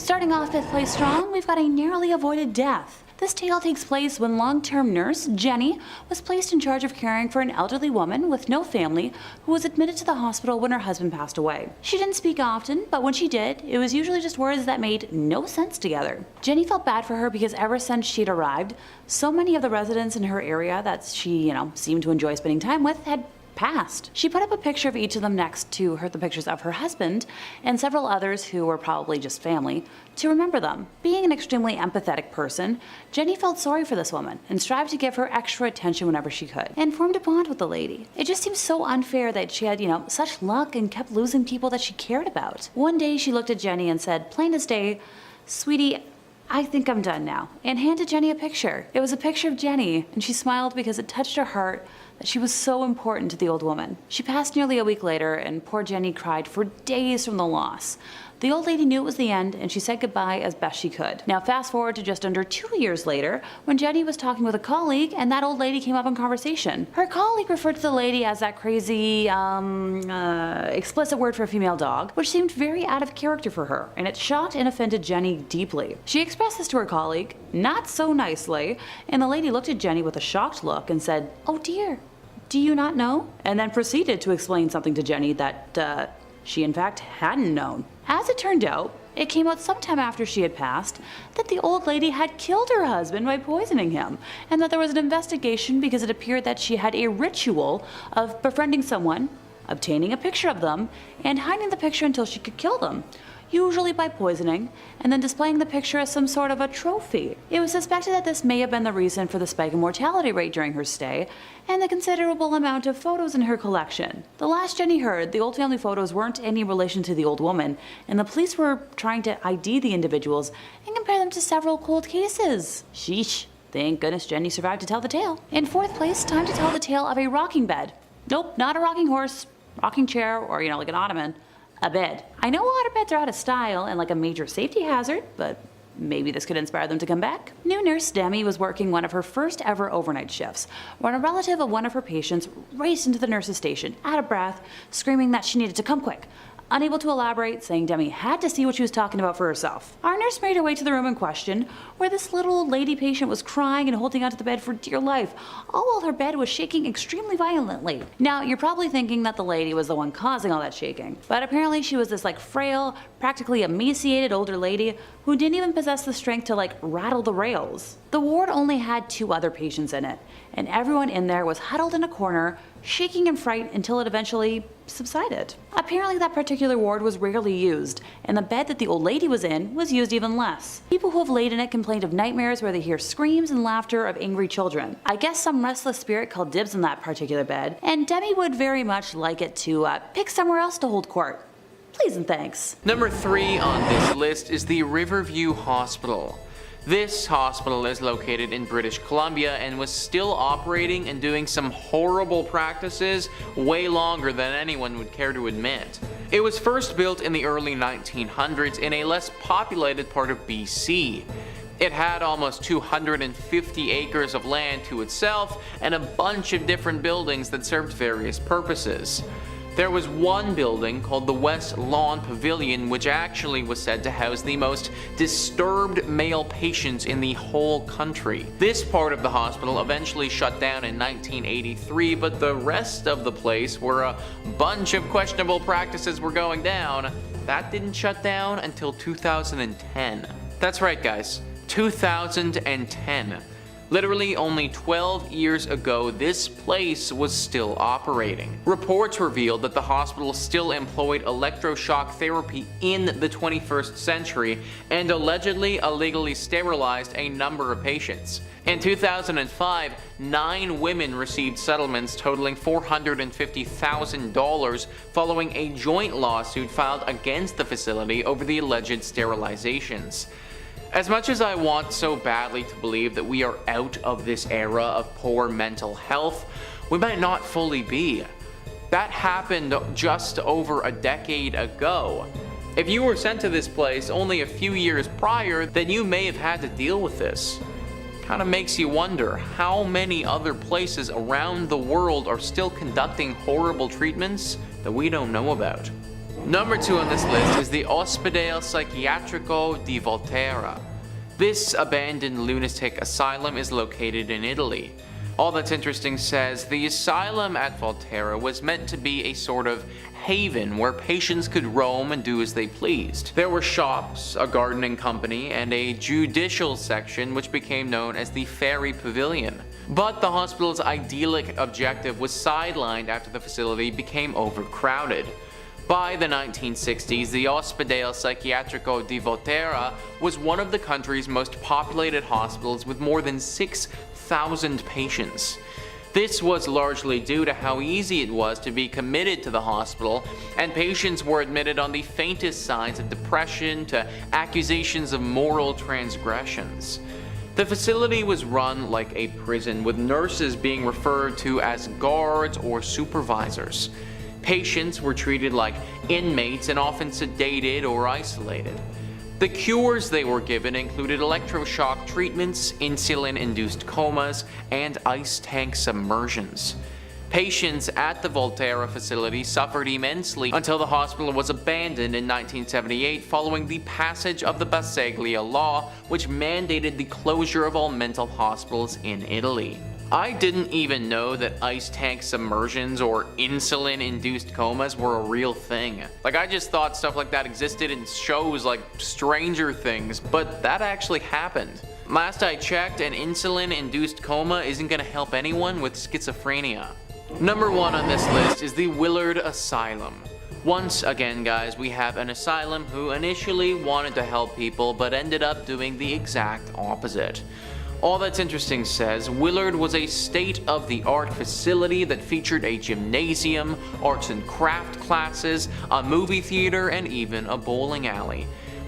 Starting off 5th place strong, we've got a narrowly avoided death. This tale takes place when long-term nurse Jenny was placed in charge of caring for an elderly woman with no family who was admitted to the hospital when her husband passed away. She didn't speak often, but when she did, it was usually just words that made no sense together. Jenny felt bad for her because ever since she'd arrived, so many of the residents in her area that she, seemed to enjoy spending time with had passed. She put up a picture of each of them next to the pictures of her husband and several others who were probably just family to remember them. Being an extremely empathetic person, Jenny felt sorry for this woman and strived to give her extra attention whenever she could, and formed a bond with the lady. It just seemed so unfair that she had, such luck and kept losing people that she cared about. One day she looked at Jenny and said, plain as day, "Sweetie, I think I'm done now," and handed Jenny a picture. It was a picture of Jenny, and she smiled because it touched her heart that she was so important to the old woman. She passed nearly a week later, and poor Jenny cried for days from the loss. The old lady knew it was the end, and she said goodbye as best she could. Now fast forward to just under 2 years later, when Jenny was talking with a colleague, and that old lady came up in conversation. Her colleague referred to the lady as that crazy, explicit word for a female dog, which seemed very out of character for her, and it shocked and offended Jenny deeply. She expressed this to her colleague, not so nicely, and the lady looked at Jenny with a shocked look and said, "Oh dear, do you not know?" And then proceeded to explain something to Jenny that, she in fact hadn't known. As it turned out, it came out sometime after she had passed that the old lady had killed her husband by poisoning him, and that there was an investigation because it appeared that she had a ritual of befriending someone, obtaining a picture of them, and hiding the picture until she could kill them, usually by poisoning, and then displaying the picture as some sort of a trophy. It was suspected that this may have been the reason for the spike in mortality rate during her stay, and the considerable amount of photos in her collection. The last Jenny heard, the old family photos weren't any relation to the old woman, and the police were trying to ID the individuals and compare them to several cold cases. Sheesh. Thank goodness Jenny survived to tell the tale. In 4th place, time to tell the tale of a rocking bed. Nope, not a rocking horse, rocking chair, or like an ottoman. A bed. I know water beds are out of style and like a major safety hazard, but maybe this could inspire them to come back. New nurse Demi was working one of her first ever overnight shifts when a relative of one of her patients raced into the nurse's station, out of breath, screaming that she needed to come quick. Unable to elaborate, saying Demi had to see what she was talking about for herself. Our nurse made her way to the room in question, where this little old lady patient was crying and holding onto the bed for dear life, all while her bed was shaking extremely violently. Now, you're probably thinking that the lady was the one causing all that shaking, but apparently she was this frail, practically emaciated older lady who didn't even possess the strength to rattle the rails. The ward only had 2 other patients in it, and everyone in there was huddled in a corner, shaking in fright until it eventually subsided. Apparently that particular ward was rarely used, and the bed that the old lady was in was used even less. People who have laid in it complained of nightmares where they hear screams and laughter of angry children. I guess some restless spirit called dibs on that particular bed, and Demi would very much like it to pick somewhere else to hold court. Please and thanks. Number 3 on this list is the Riverview Hospital. This hospital is located in British Columbia and was still operating and doing some horrible practices way longer than anyone would care to admit. It was first built in the early 1900s in a less populated part of BC. It had almost 250 acres of land to itself and a bunch of different buildings that served various purposes. There was one building called the West Lawn Pavilion, which actually was said to house the most disturbed male patients in the whole country. This part of the hospital eventually shut down in 1983, but the rest of the place, where a bunch of questionable practices were going down, that didn't shut down until 2010. That's right, guys, 2010. Literally only 12 years ago, this place was still operating. Reports revealed that the hospital still employed electroshock therapy in the 21st century and allegedly illegally sterilized a number of patients. In 2005, 9 women received settlements totaling $450,000 following a joint lawsuit filed against the facility over the alleged sterilizations. As much as I want so badly to believe that we are out of this era of poor mental health, we might not fully be. That happened just over a decade ago. If you were sent to this place only a few years prior, then you may have had to deal with this. Kinda makes you wonder how many other places around the world are still conducting horrible treatments that we don't know about. Number 2 on this list is the Ospedale Psichiatrico di Volterra. This abandoned lunatic asylum is located in Italy. All That's Interesting says the asylum at Volterra was meant to be a sort of haven where patients could roam and do as they pleased. There were shops, a gardening company, and a judicial section which became known as the Fairy Pavilion. But the hospital's idyllic objective was sidelined after the facility became overcrowded. By the 1960s, the Ospedale Psichiatrico di Volterra was one of the country's most populated hospitals with more than 6,000 patients. This was largely due to how easy it was to be committed to the hospital, and patients were admitted on the faintest signs of depression to accusations of moral transgressions. The facility was run like a prison, with nurses being referred to as guards or supervisors. Patients were treated like inmates and often sedated or isolated. The cures they were given included electroshock treatments, insulin-induced comas, and ice tank submersions. Patients at the Volterra facility suffered immensely until the hospital was abandoned in 1978 following the passage of the Poveglia law, which mandated the closure of all mental hospitals in Italy. I didn't even know that ice tank submersions or insulin-induced comas were a real thing. I just thought stuff like that existed in shows like Stranger Things, but that actually happened. Last I checked, an insulin-induced coma isn't gonna help anyone with schizophrenia. Number 1 on this list is the Willard Asylum. Once again, guys, we have an asylum who initially wanted to help people but ended up doing the exact opposite. All That's Interesting says Willard was a state-of-the-art facility that featured a gymnasium, arts and craft classes, a movie theater, and even a bowling alley.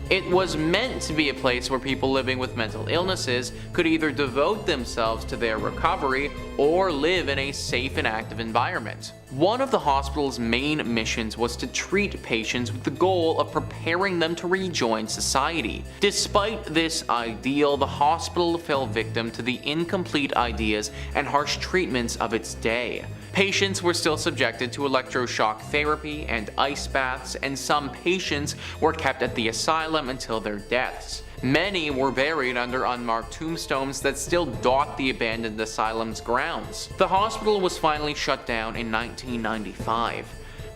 It was meant to be a place where people living with mental illnesses could either devote themselves to their recovery or live in a safe and active environment. One of the hospital's main missions was to treat patients with the goal of preparing them to rejoin society. Despite this ideal, the hospital fell victim to the incomplete ideas and harsh treatments of its day. Patients were still subjected to electroshock therapy and ice baths, and some patients were kept at the asylum until their deaths. Many were buried under unmarked tombstones that still dot the abandoned asylum's grounds. The hospital was finally shut down in 1995.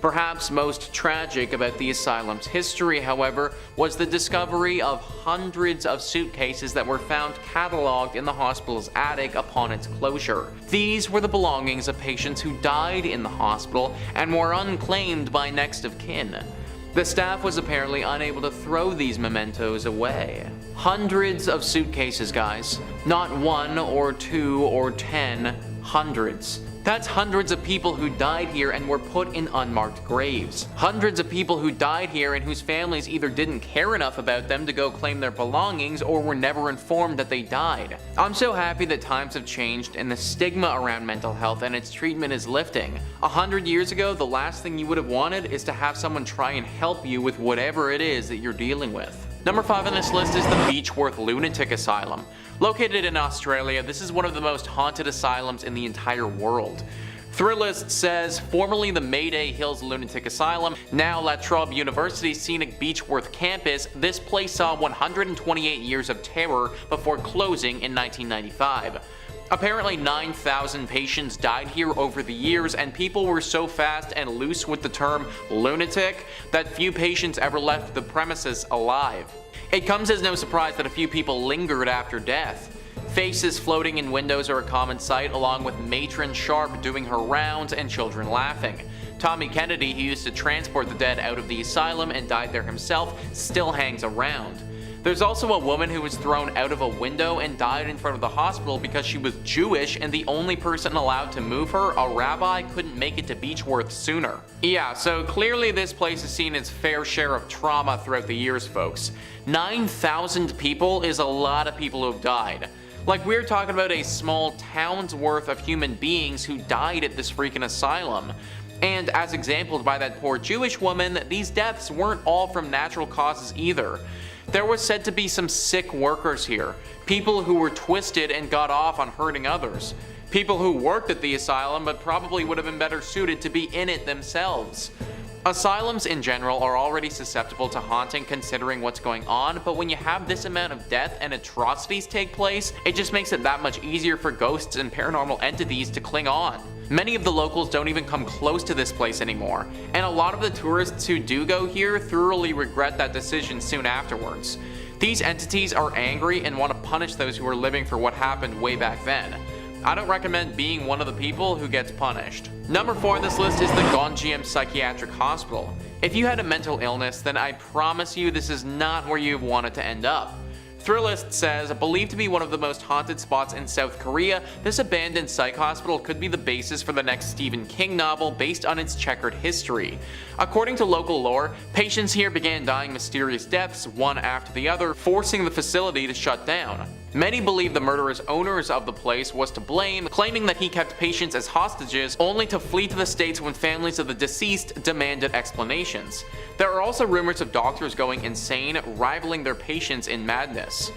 Perhaps most tragic about the asylum's history, however, was the discovery of hundreds of suitcases that were found cataloged in the hospital's attic upon its closure. These were the belongings of patients who died in the hospital and were unclaimed by next of kin. The staff was apparently unable to throw these mementos away. Hundreds of suitcases, guys. Not 1 or 2 or 10, hundreds. That's hundreds of people who died here and were put in unmarked graves. Hundreds of people who died here and whose families either didn't care enough about them to go claim their belongings or were never informed that they died. I'm so happy that times have changed and the stigma around mental health and its treatment is lifting. 100 years ago, the last thing you would have wanted is to have someone try and help you with whatever it is that you're dealing with. Number 5 on this list is the Beechworth Lunatic Asylum. Located in Australia, this is one of the most haunted asylums in the entire world. Thrillist says, formerly the Mayday Hills Lunatic Asylum, now La Trobe University's scenic Beechworth campus, this place saw 128 years of terror before closing in 1995. Apparently 9,000 patients died here over the years, and people were so fast and loose with the term lunatic that few patients ever left the premises alive. It comes as no surprise that a few people lingered after death. Faces floating in windows are a common sight, along with Matron Sharp doing her rounds and children laughing. Tommy Kennedy, who used to transport the dead out of the asylum and died there himself, still hangs around. There's also a woman who was thrown out of a window and died in front of the hospital because she was Jewish and the only person allowed to move her, a rabbi, couldn't make it to Beechworth sooner. Yeah, so clearly this place has seen its fair share of trauma throughout the years, folks. 9,000 people is a lot of people who've died. We're talking about a small town's worth of human beings who died at this freaking asylum. And as exampled by that poor Jewish woman, these deaths weren't all from natural causes either. There was said to be some sick workers here, people who were twisted and got off on hurting others, people who worked at the asylum but probably would have been better suited to be in it themselves. Asylums in general are already susceptible to haunting considering what's going on, but when you have this amount of death and atrocities take place, it just makes it that much easier for ghosts and paranormal entities to cling on. Many of the locals don't even come close to this place anymore, and a lot of the tourists who do go here thoroughly regret that decision soon afterwards. These entities are angry and want to punish those who are living for what happened way back then. I don't recommend being one of the people who gets punished. Number 4 on this list is the Gongjam Psychiatric Hospital. If you had a mental illness, then I promise you this is not where you wanted to end up. Thrillist says, believed to be one of the most haunted spots in South Korea, this abandoned psych hospital could be the basis for the next Stephen King novel based on its checkered history. According to local lore, patients here began dying mysterious deaths one after the other, forcing the facility to shut down. Many believe the murderous owners of the place was to blame, claiming that he kept patients as hostages only to flee to the States when families of the deceased demanded explanations. There are also rumors of doctors going insane, rivaling their patients in madness.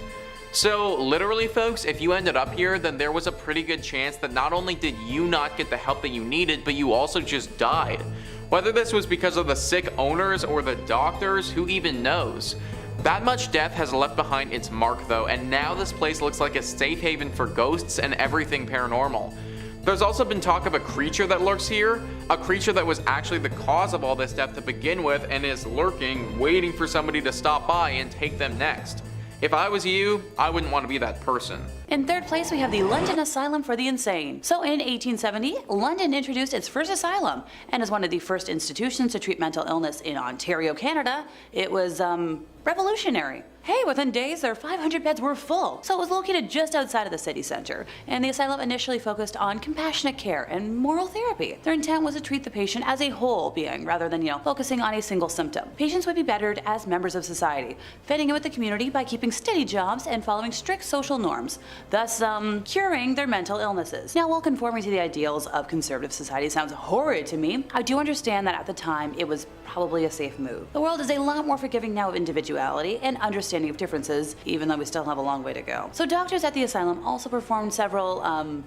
So literally folks, if you ended up here, then there was a pretty good chance that not only did you not get the help that you needed, but you also just died. Whether this was because of the sick owners or the doctors, who even knows? That much death has left behind its mark though, and now this place looks like a safe haven for ghosts and everything paranormal. There's also been talk of a creature that lurks here, a creature that was actually the cause of all this death to begin with and is lurking, waiting for somebody to stop by and take them next. If I was you, I wouldn't want to be that person. In third place, we have the London Asylum for the Insane. So in 1870, London introduced its first asylum, and as one of the first institutions to treat mental illness in Ontario, Canada, it was, revolutionary. Hey, within days, their 500 beds were full. So it was located just outside of the city center, and the asylum initially focused on compassionate care and moral therapy. Their intent was to treat the patient as a whole being, rather than, focusing on a single symptom. Patients would be bettered as members of society, fitting in with the community by keeping steady jobs and following strict social norms, thus, curing their mental illnesses. Now, while conforming to the ideals of conservative society sounds horrid to me, I do understand that at the time it was probably a safe move. The world is a lot more forgiving now of individuality and understanding of differences, even though we still have a long way to go. So doctors at the asylum also performed several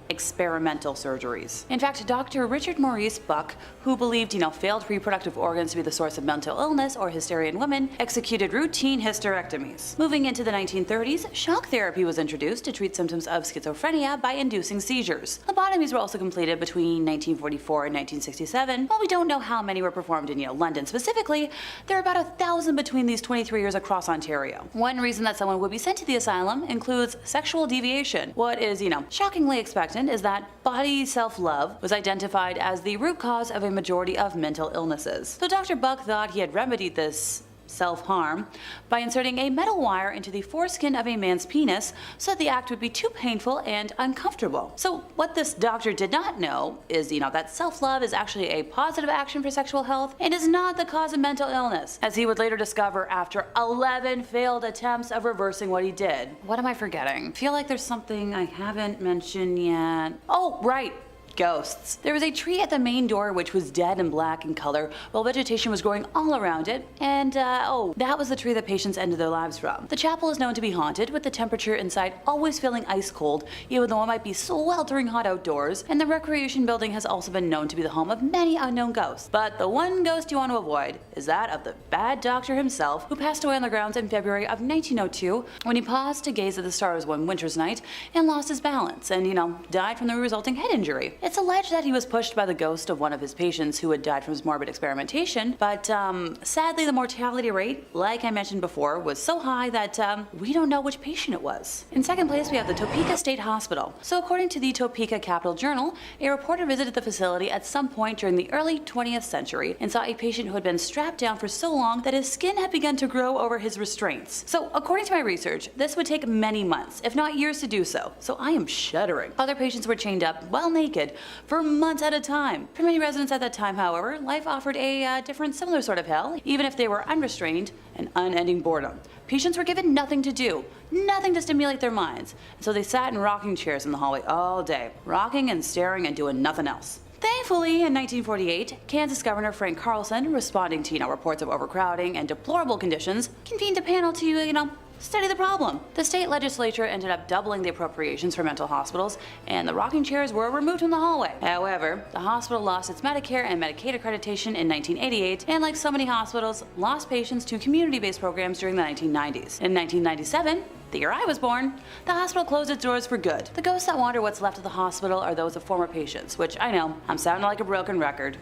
experimental surgeries. In fact, Dr. Richard Maurice Buck, who believed failed reproductive organs to be the source of mental illness or hysteria in women, executed routine hysterectomies. Moving into the 1930s, shock therapy was introduced to treat symptoms of schizophrenia by inducing seizures. Lobotomies were also completed between 1944 and 1967. While we don't know how many were performed in London specifically, there are about 1,000 between these 23 years across Ontario. One reason that someone would be sent to the asylum includes sexual deviation. What is, shockingly expectant is that body self-love was identified as the root cause of a majority of mental illnesses. So Dr. Buck thought he had remedied this self-harm by inserting a metal wire into the foreskin of a man's penis so that the act would be too painful and uncomfortable. So what this doctor did not know is, that self-love is actually a positive action for sexual health and is not the cause of mental illness, as he would later discover after 11 failed attempts of reversing what he did. What am I forgetting? Feel like there's something I haven't mentioned yet. Oh, right. Ghosts. There was a tree at the main door which was dead and black in color while vegetation was growing all around it, and that was the tree that patients ended their lives from. The chapel is known to be haunted, with the temperature inside always feeling ice cold, even though it might be sweltering hot outdoors, and the recreation building has also been known to be the home of many unknown ghosts. But the one ghost you want to avoid is that of the bad doctor himself, who passed away on the grounds in February of 1902 when he paused to gaze at the stars one winter's night and lost his balance and, died from the resulting head injury. It's alleged that he was pushed by the ghost of one of his patients who had died from his morbid experimentation, but sadly the mortality rate, like I mentioned before, was so high that we don't know which patient it was. In second place, we have the Topeka State Hospital. So according to the Topeka Capital Journal, a reporter visited the facility at some point during the early 20th century and saw a patient who had been strapped down for so long that his skin had begun to grow over his restraints. So according to my research, this would take many months, if not years, to do so. So I am shuddering. Other patients were chained up, well naked, for months at a time. For many residents at that time, however, life offered a different, similar sort of hell, even if they were unrestrained and unending boredom. Patients were given nothing to do, nothing to stimulate their minds, and so they sat in rocking chairs in the hallway all day, rocking and staring and doing nothing else. Thankfully, in 1948, Kansas Governor Frank Carlson, responding to, reports of overcrowding and deplorable conditions, convened a panel to, Study the problem. The state legislature ended up doubling the appropriations for mental hospitals, and the rocking chairs were removed from the hallway. However, the hospital lost its Medicare and Medicaid accreditation in 1988, and like so many hospitals, lost patients to community-based programs during the 1990s. In 1997, the year I was born, the hospital closed its doors for good. The ghosts that wander what's left of the hospital are those of former patients, which I know, I'm sounding like a broken record.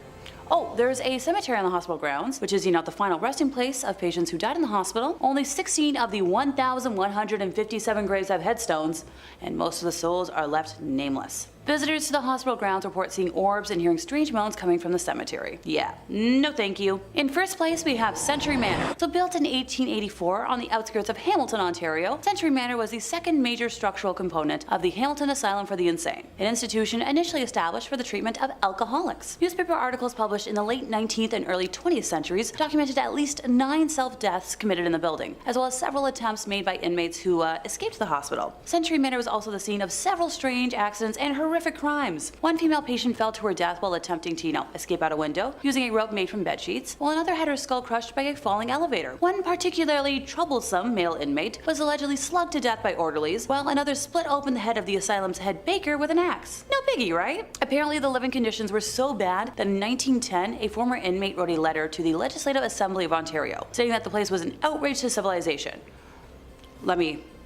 Oh, there's a cemetery on the hospital grounds, which is, the final resting place of patients who died in the hospital. Only 16 of the 1,157 graves have headstones, and most of the souls are left nameless. Visitors to the hospital grounds report seeing orbs and hearing strange moans coming from the cemetery. Yeah, no thank you. In first place, we have Century Manor. So built in 1884 on the outskirts of Hamilton, Ontario, Century Manor was the second major structural component of the Hamilton Asylum for the Insane, an institution initially established for the treatment of alcoholics. Newspaper articles published in the late 19th and early 20th centuries documented at least 9 self-deaths committed in the building, as well as several attempts made by inmates who escaped the hospital. Century Manor was also the scene of several strange accidents and horrific crimes. One female patient fell to her death while attempting to, escape out a window using a rope made from bed sheets, while another had her skull crushed by a falling elevator. One particularly troublesome male inmate was allegedly slugged to death by orderlies, while another split open the head of the asylum's head baker with an axe. No biggie, right? Apparently, the living conditions were so bad that in 1910, a former inmate wrote a letter to the Legislative Assembly of Ontario, stating that the place was an outrage to civilization.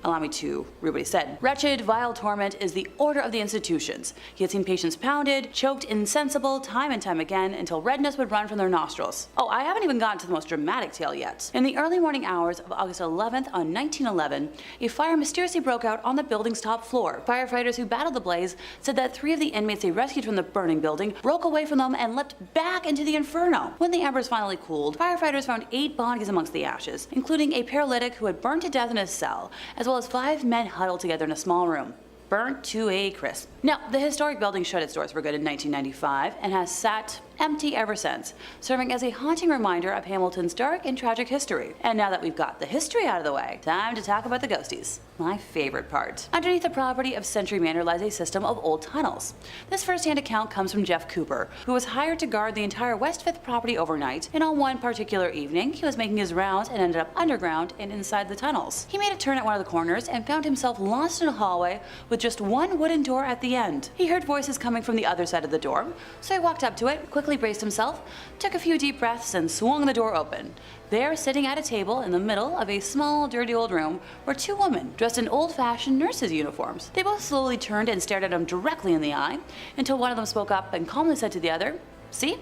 Allow me to read what he said. Wretched, vile torment is the order of the institutions. He had seen patients pounded, choked insensible time and time again until redness would run from their nostrils. Oh, I haven't even gotten to the most dramatic tale yet. In the early morning hours of August 11th on 1911, a fire mysteriously broke out on the building's top floor. Firefighters who battled the blaze said that 3 of the inmates they rescued from the burning building broke away from them and leapt back into the inferno. When the embers finally cooled, firefighters found 8 bodies amongst the ashes, including a paralytic who had burned to death in his cell, as well as 5 men huddled together in a small room, burnt to a crisp. Now, the historic building shut its doors for good in 1995 and has sat empty ever since, serving as a haunting reminder of Hamilton's dark and tragic history. And now that we've got the history out of the way, time to talk about the ghosties. My favorite part. Underneath the property of Century Manor lies a system of old tunnels. This first-hand account comes from Jeff Cooper, who was hired to guard the entire West 5th property overnight, and on one particular evening, he was making his rounds and ended up underground and inside the tunnels. He made a turn at one of the corners and found himself lost in a hallway with just one wooden door at the end. He heard voices coming from the other side of the door, so he walked up to it, quickly braced himself, took a few deep breaths, and swung the door open. There, sitting at a table in the middle of a small, dirty old room, were 2 women dressed in old-fashioned nurses' uniforms. They both slowly turned and stared at him directly in the eye, until one of them spoke up and calmly said to the other, "See?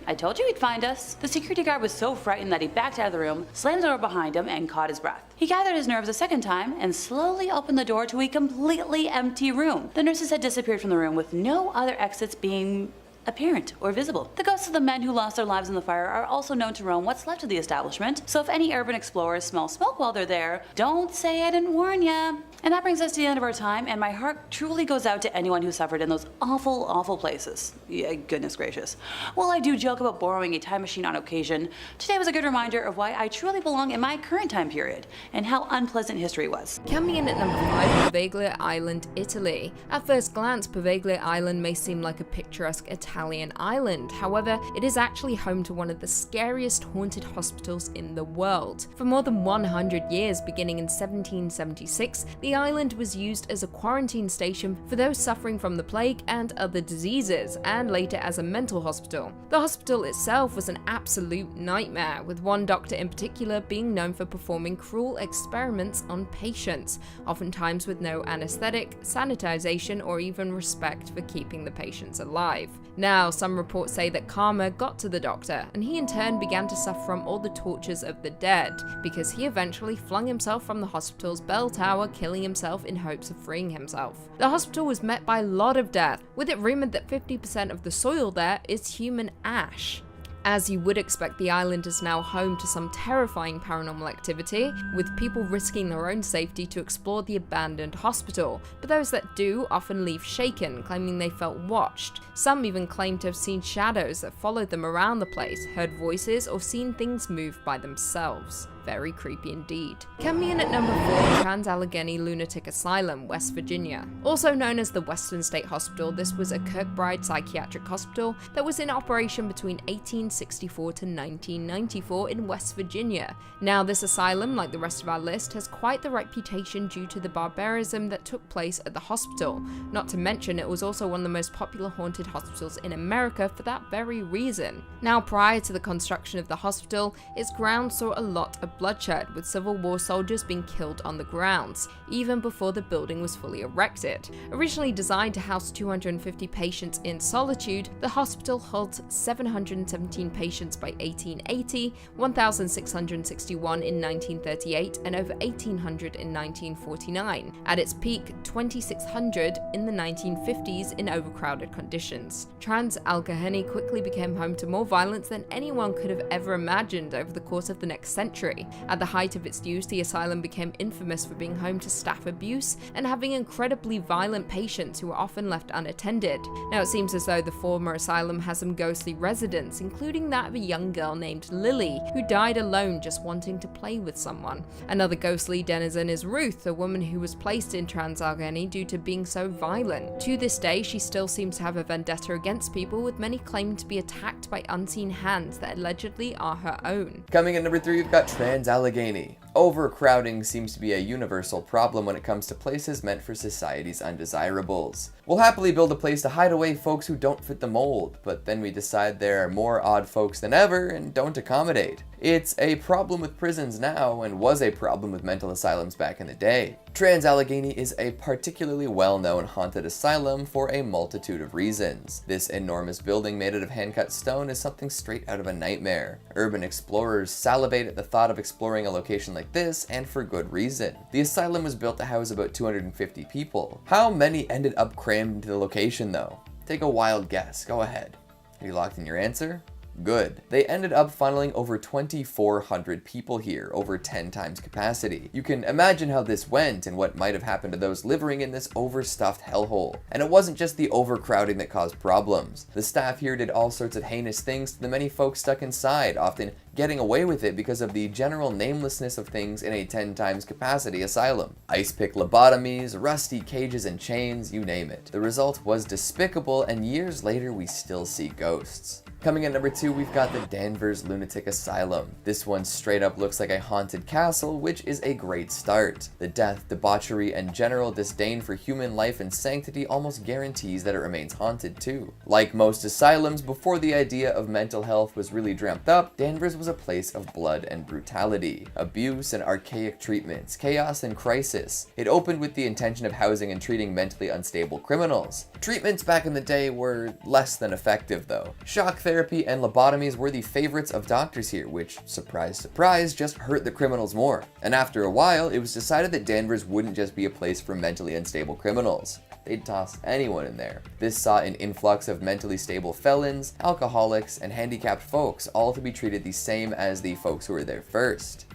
I told you he'd find us." The security guard was so frightened that he backed out of the room, slammed the door behind him, and caught his breath. He gathered his nerves a second time and slowly opened the door to a completely empty room. The nurses had disappeared from the room, with no other exits being apparent or visible. The ghosts of the men who lost their lives in the fire are also known to roam what's left of the establishment, so if any urban explorers smell smoke while they're there, don't say I didn't warn ya. And that brings us to the end of our time, and my heart truly goes out to anyone who suffered in those awful, awful places. Yeah, goodness gracious. While I do joke about borrowing a time machine on occasion, today was a good reminder of why I truly belong in my current time period, and how unpleasant history was. Coming in at number 5, Poveglia Island, Italy. At first glance, Poveglia Island may seem like a picturesque Italian island. However, it is actually home to one of the scariest haunted hospitals in the world. For more than 100 years, beginning in 1776, the island was used as a quarantine station for those suffering from the plague and other diseases, and later as a mental hospital. The hospital itself was an absolute nightmare, with one doctor in particular being known for performing cruel experiments on patients, oftentimes with no anesthetic, sanitization, or even respect for keeping the patients alive. Now, some reports say that karma got to the doctor, and he in turn began to suffer from all the tortures of the dead, because he eventually flung himself from the hospital's bell tower, killing himself in hopes of freeing himself. The hospital was met by a lot of death, with it rumored that 50% of the soil there is human ash. As you would expect, the island is now home to some terrifying paranormal activity, with people risking their own safety to explore the abandoned hospital, but those that do often leave shaken, claiming they felt watched. Some even claim to have seen shadows that followed them around the place, heard voices, or seen things move by themselves. Very creepy indeed. Coming in at number 4, Trans-Allegheny Lunatic Asylum, West Virginia. Also known as the Western State Hospital, this was a Kirkbride psychiatric hospital that was in operation between 1864 to 1994 in West Virginia. Now, this asylum, like the rest of our list, has quite the reputation due to the barbarism that took place at the hospital. Not to mention, it was also one of the most popular haunted hospitals in America for that very reason. Now, prior to the construction of the hospital, its grounds saw a lot of bloodshed, with Civil War soldiers being killed on the grounds, even before the building was fully erected. Originally designed to house 250 patients in solitude, the hospital holds 717 patients by 1880, 1,661 in 1938, and over 1,800 in 1949. At its peak, 2,600 in the 1950s in overcrowded conditions. Trans-Allegheny quickly became home to more violence than anyone could have ever imagined over the course of the next century. At the height of its use, the asylum became infamous for being home to staff abuse and having incredibly violent patients who were often left unattended. Now, it seems as though the former asylum has some ghostly residents, including that of a young girl named Lily, who died alone just wanting to play with someone. Another ghostly denizen is Ruth, a woman who was placed in Trans-Allegheny due to being so violent. To this day, she still seems to have a vendetta against people, with many claiming to be attacked by unseen hands that allegedly are her own. Coming in number 3, we've got Trans-Allegheny. Overcrowding seems to be a universal problem when it comes to places meant for society's undesirables. We'll happily build a place to hide away folks who don't fit the mold, but then we decide there are more odd folks than ever and don't accommodate. It's a problem with prisons now, and was a problem with mental asylums back in the day. Trans-Allegheny is a particularly well-known haunted asylum for a multitude of reasons. This enormous building made out of hand-cut stone is something straight out of a nightmare. Urban explorers salivate at the thought of exploring a location like this, and for good reason. The asylum was built to house about 250 people. How many ended up crammed into the location though? Take a wild guess, go ahead. Have you locked in your answer? Good. They ended up funneling over 2,400 people here, over 10 times capacity. You can imagine how this went and what might have happened to those living in this overstuffed hellhole. And it wasn't just the overcrowding that caused problems. The staff here did all sorts of heinous things to the many folks stuck inside, often getting away with it because of the general namelessness of things in a 10 times capacity asylum. Ice pick lobotomies, rusty cages and chains, you name it. The result was despicable, and years later we still see ghosts. Coming in number 2, we've got the Danvers Lunatic Asylum. This one straight up looks like a haunted castle, which is a great start. The death, debauchery, and general disdain for human life and sanctity almost guarantees that it remains haunted too. Like most asylums, before the idea of mental health was really dreamt up, Danvers was a place of blood and brutality, abuse and archaic treatments, chaos and crisis. It opened with the intention of housing and treating mentally unstable criminals. Treatments back in the day were less than effective though. Shock therapy and lobotomies were the favorites of doctors here, which, surprise, surprise, just hurt the criminals more. And after a while, it was decided that Danvers wouldn't just be a place for mentally unstable criminals. They'd toss anyone in there. This saw an influx of mentally stable felons, alcoholics, and handicapped folks, all to be treated the same as the folks who were there first.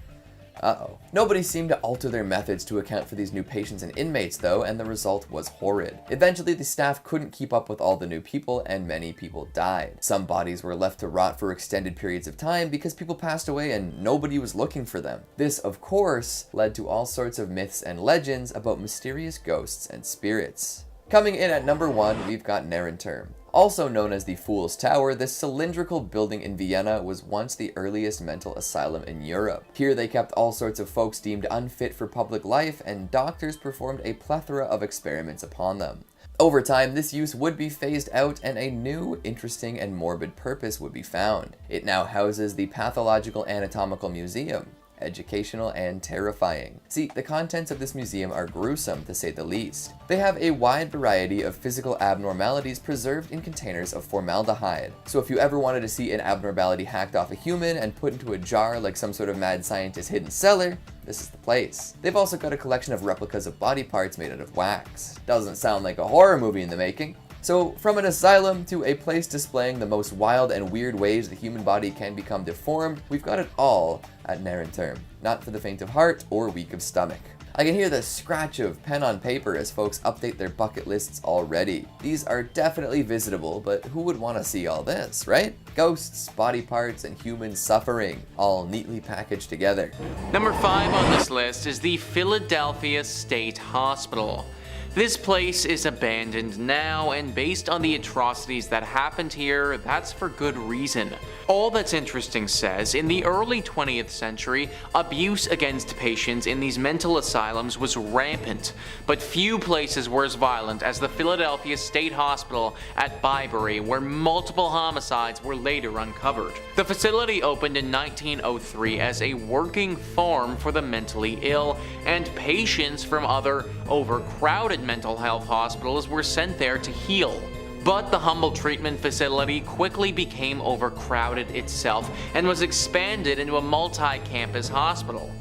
Uh-oh. Nobody seemed to alter their methods to account for these new patients and inmates though, and the result was horrid. Eventually, the staff couldn't keep up with all the new people, and many people died. Some bodies were left to rot for extended periods of time because people passed away and nobody was looking for them. This, of course, led to all sorts of myths and legends about mysterious ghosts and spirits. Coming in at number 1, we've got Trenton. Also known as the Fool's Tower, this cylindrical building in Vienna was once the earliest mental asylum in Europe. Here they kept all sorts of folks deemed unfit for public life, and doctors performed a plethora of experiments upon them. Over time, this use would be phased out and a new, interesting, and morbid purpose would be found. It now houses the Pathological Anatomical Museum. Educational and terrifying. See, the contents of this museum are gruesome to say the least. They have a wide variety of physical abnormalities preserved in containers of formaldehyde. So if you ever wanted to see an abnormality hacked off a human and put into a jar like some sort of mad scientist's hidden cellar, this is the place. They've also got a collection of replicas of body parts made out of wax. Doesn't sound like a horror movie in the making. So from an asylum to a place displaying the most wild and weird ways the human body can become deformed, we've got it all at Trenton. Not for the faint of heart or weak of stomach. I can hear the scratch of pen on paper as folks update their bucket lists already. These are definitely visitable, but who would want to see all this, right? Ghosts, body parts, and human suffering, all neatly packaged together. Number 5 on this list is the Philadelphia State Hospital. This place is abandoned now, and based on the atrocities that happened here, that's for good reason. All That's Interesting says, in the early 20th century, abuse against patients in these mental asylums was rampant, but few places were as violent as the Philadelphia State Hospital at Byberry, where multiple homicides were later uncovered. The facility opened in 1903 as a working farm for the mentally ill, and patients from other overcrowded mental health hospitals were sent there to heal. But the humble treatment facility quickly became overcrowded itself and was expanded into a multi-campus hospital.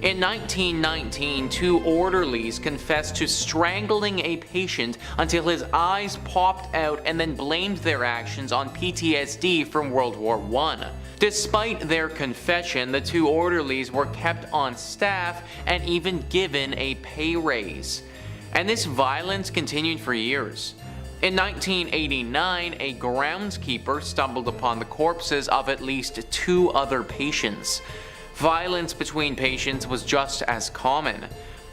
In 1919, 2 orderlies confessed to strangling a patient until his eyes popped out and then blamed their actions on PTSD from World War I. Despite their confession, the 2 orderlies were kept on staff and even given a pay raise. And this violence continued for years. In 1989, a groundskeeper stumbled upon the corpses of at least 2 other patients. Violence between patients was just as common.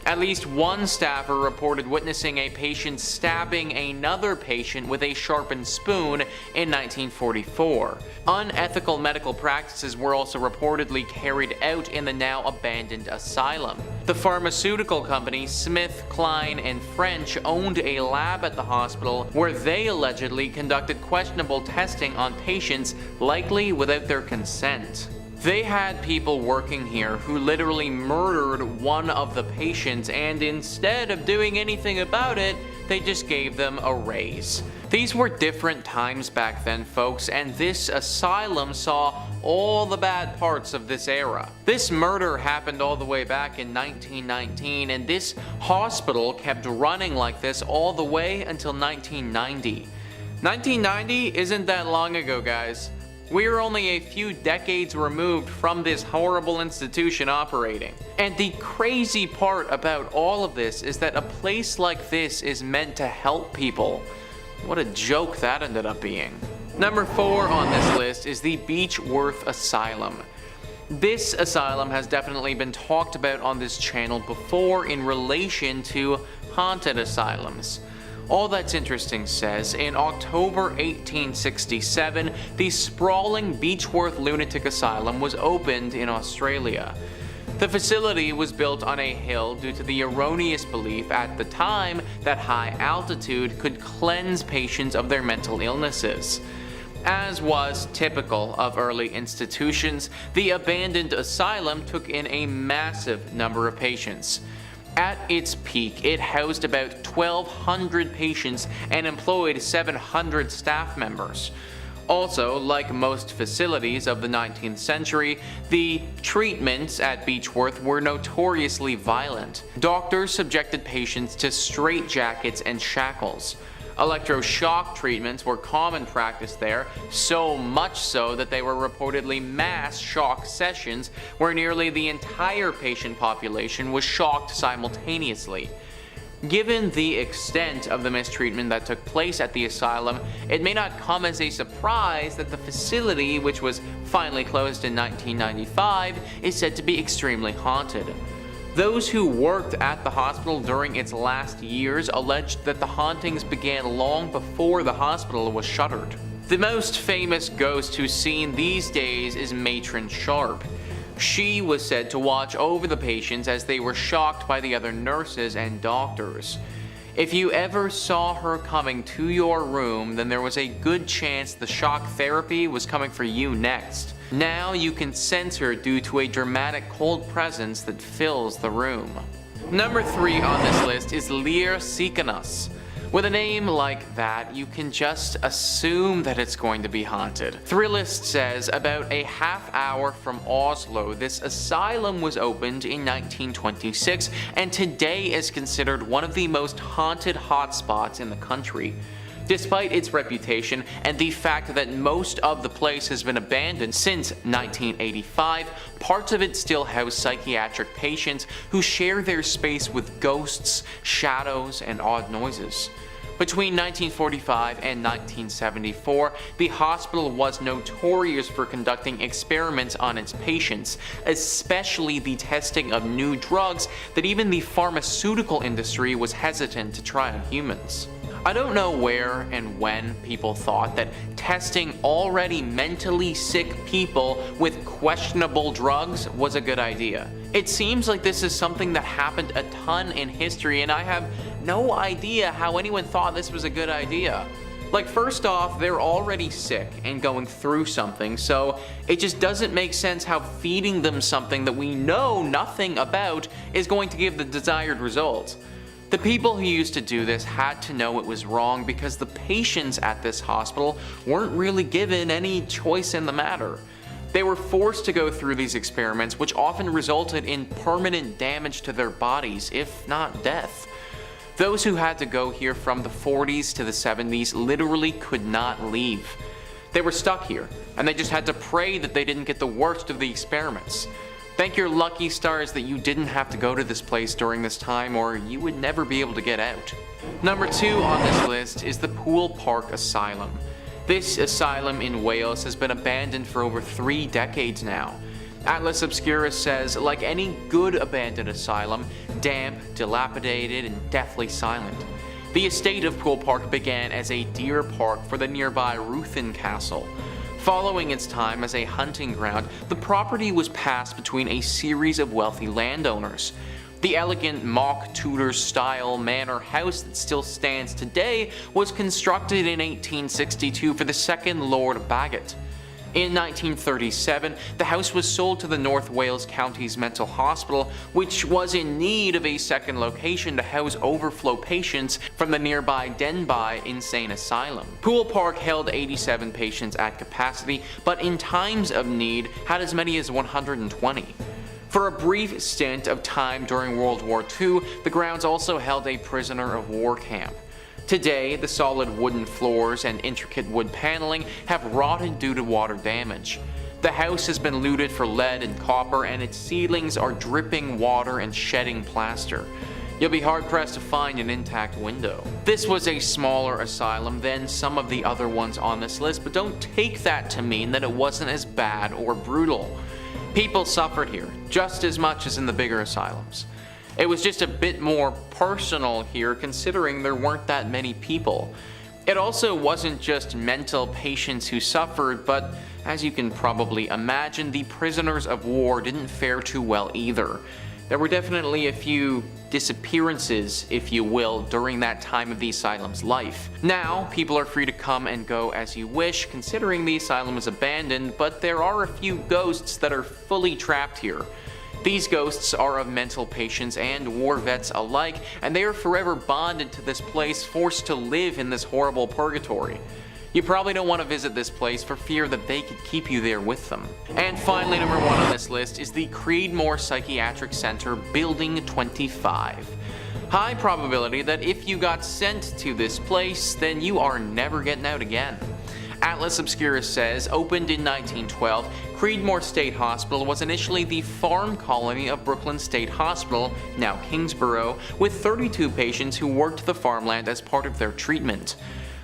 At least one staffer reported witnessing a patient stabbing another patient with a sharpened spoon in 1944. Unethical medical practices were also reportedly carried out in the now abandoned asylum. The pharmaceutical company Smith, Kline, and French owned a lab at the hospital where they allegedly conducted questionable testing on patients, likely without their consent. They had people working here who literally murdered one of the patients, and instead of doing anything about it, they just gave them a raise. These were different times back then, folks, and this asylum saw all the bad parts of this era. This murder happened all the way back in 1919, and this hospital kept running like this all the way until 1990. 1990 isn't that long ago, guys. We are only a few decades removed from this horrible institution operating. And the crazy part about all of this is that a place like this is meant to help people. What a joke that ended up being. Number 4 on this list is the Beechworth Asylum. This asylum has definitely been talked about on this channel before in relation to haunted asylums. All That's Interesting says, in October 1867, the sprawling Beechworth Lunatic Asylum was opened in Australia. The facility was built on a hill due to the erroneous belief at the time that high altitude could cleanse patients of their mental illnesses. As was typical of early institutions, the abandoned asylum took in a massive number of patients. At its peak, it housed about 1,200 patients and employed 700 staff members. Also, like most facilities of the 19th century, the treatments at Beechworth were notoriously violent. Doctors subjected patients to straitjackets and shackles. Electroshock treatments were common practice there, so much so that they were reportedly mass shock sessions where nearly the entire patient population was shocked simultaneously. Given the extent of the mistreatment that took place at the asylum, it may not come as a surprise that the facility, which was finally closed in 1995, is said to be extremely haunted. Those who worked at the hospital during its last years alleged that the hauntings began long before the hospital was shuttered. The most famous ghost who's seen these days is Matron Sharp. She was said to watch over the patients as they were shocked by the other nurses and doctors. If you ever saw her coming to your room, then there was a good chance the shock therapy was coming for you next. Now you can sense her due to a dramatic cold presence that fills the room. Number 3 on this list is Lier Mental. With a name like that, you can just assume that it's going to be haunted. Thrillist says about a half hour from Oslo, this asylum was opened in 1926 and today is considered one of the most haunted hotspots in the country. Despite its reputation and the fact that most of the place has been abandoned since 1985, parts of it still house psychiatric patients who share their space with ghosts, shadows, and odd noises. Between 1945 and 1974, the hospital was notorious for conducting experiments on its patients, especially the testing of new drugs that even the pharmaceutical industry was hesitant to try on humans. I don't know where and when people thought that testing already mentally sick people with questionable drugs was a good idea. It seems like this is something that happened a ton in history, and I have no idea how anyone thought this was a good idea. Like, first off, they're already sick and going through something, so it just doesn't make sense how feeding them something that we know nothing about is going to give the desired result. The people who used to do this had to know it was wrong because the patients at this hospital weren't really given any choice in the matter. They were forced to go through these experiments, which often resulted in permanent damage to their bodies, if not death. Those who had to go here from the 40s to the 70s literally could not leave. They were stuck here, and they just had to pray that they didn't get the worst of the experiments. Thank your lucky stars that you didn't have to go to this place during this time, or you would never be able to get out. Number 2 on this list is the Poole Park Asylum. This asylum in Wales has been abandoned for over 3 decades now. Atlas Obscurus says, like any good abandoned asylum, damp, dilapidated, and deathly silent. The estate of Poole Park began as a deer park for the nearby Ruthin Castle. Following its time as a hunting ground, the property was passed between a series of wealthy landowners. The elegant mock Tudor-style manor house that still stands today was constructed in 1862 for the second Lord Bagot. In 1937, the house was sold to the North Wales County's Mental Hospital, which was in need of a second location to house overflow patients from the nearby Denbigh Insane Asylum. Poole Park held 87 patients at capacity, but in times of need had as many as 120. For a brief stint of time during World War II, the grounds also held a prisoner of war camp. Today, the solid wooden floors and intricate wood paneling have rotted due to water damage. The house has been looted for lead and copper, and its ceilings are dripping water and shedding plaster. You'll be hard-pressed to find an intact window. This was a smaller asylum than some of the other ones on this list, but don't take that to mean that it wasn't as bad or brutal. People suffered here, just as much as in the bigger asylums. It was just a bit more personal here, considering there weren't that many people. It also wasn't just mental patients who suffered, but as you can probably imagine, the prisoners of war didn't fare too well either. There were definitely a few disappearances, if you will, during that time of the asylum's life. Now, people are free to come and go as you wish, considering the asylum is abandoned, but there are a few ghosts that are fully trapped here. These ghosts are of mental patients and war vets alike, and they are forever bonded to this place, forced to live in this horrible purgatory. You probably don't want to visit this place for fear that they could keep you there with them. And finally, number 1 on this list is the Creedmoor Psychiatric Center, Building 25. High probability that if you got sent to this place, then you are never getting out again. Atlas Obscurus says, opened in 1912, Creedmoor State Hospital was initially the farm colony of Brooklyn State Hospital, now Kingsborough, with 32 patients who worked the farmland as part of their treatment.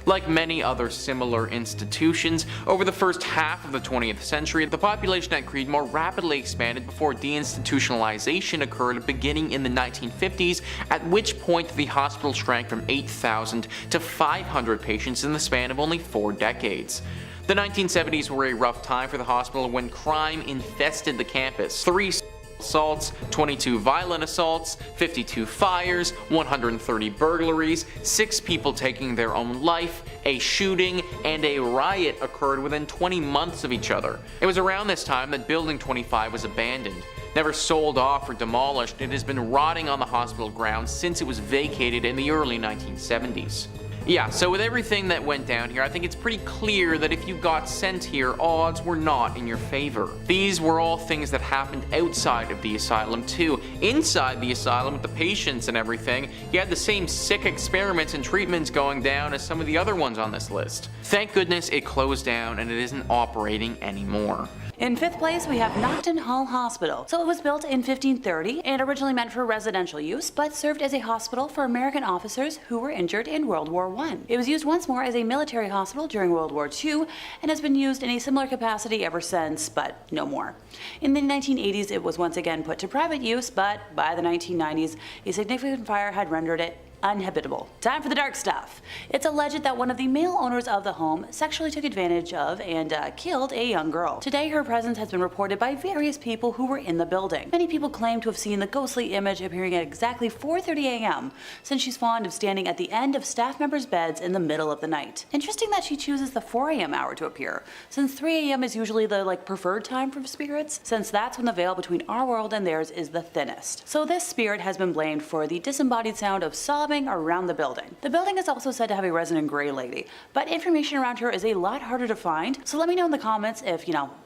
Like many other similar institutions, over the first half of the 20th century, the population at Creedmoor rapidly expanded before deinstitutionalization occurred beginning in the 1950s, at which point the hospital shrank from 8,000 to 500 patients in the span of only 4 decades. The 1970s were a rough time for the hospital when crime infested the campus. 3 assaults, 22 violent assaults, 52 fires, 130 burglaries, 6 people taking their own life, a shooting, and a riot occurred within 20 months of each other. It was around this time that Building 25 was abandoned. Never sold off or demolished, it has been rotting on the hospital grounds since it was vacated in the early 1970s. Yeah, so with everything that went down here, I think it's pretty clear that if you got sent here, odds were not in your favor. These were all things that happened outside of the asylum too. Inside the asylum with the patients and everything, you had the same sick experiments and treatments going down as some of the other ones on this list. Thank goodness it closed down and it isn't operating anymore. In 5th place, we have Naughton Hall Hospital. So it was built in 1530 and originally meant for residential use, but served as a hospital for American officers who were injured in World War I. It was used once more as a military hospital during World War II and has been used in a similar capacity ever since, but no more. In the 1980s, it was once again put to private use, but by the 1990s, a significant fire had rendered it uninhabitable. Time for the dark stuff. It's alleged that one of the male owners of the home sexually took advantage of and killed a young girl. Today, her presence has been reported by various people who were in the building. Many people claim to have seen the ghostly image appearing at exactly 4:30 a.m., since she's fond of standing at the end of staff members' beds in the middle of the night. Interesting that she chooses the 4 a.m. hour to appear, since 3 a.m. is usually the preferred time for spirits, since that's when the veil between our world and theirs is the thinnest. So this spirit has been blamed for the disembodied sound of sobbing around the building. The building is also said to have a resident gray lady, but information around her is a lot harder to find, so let me know in the comments if,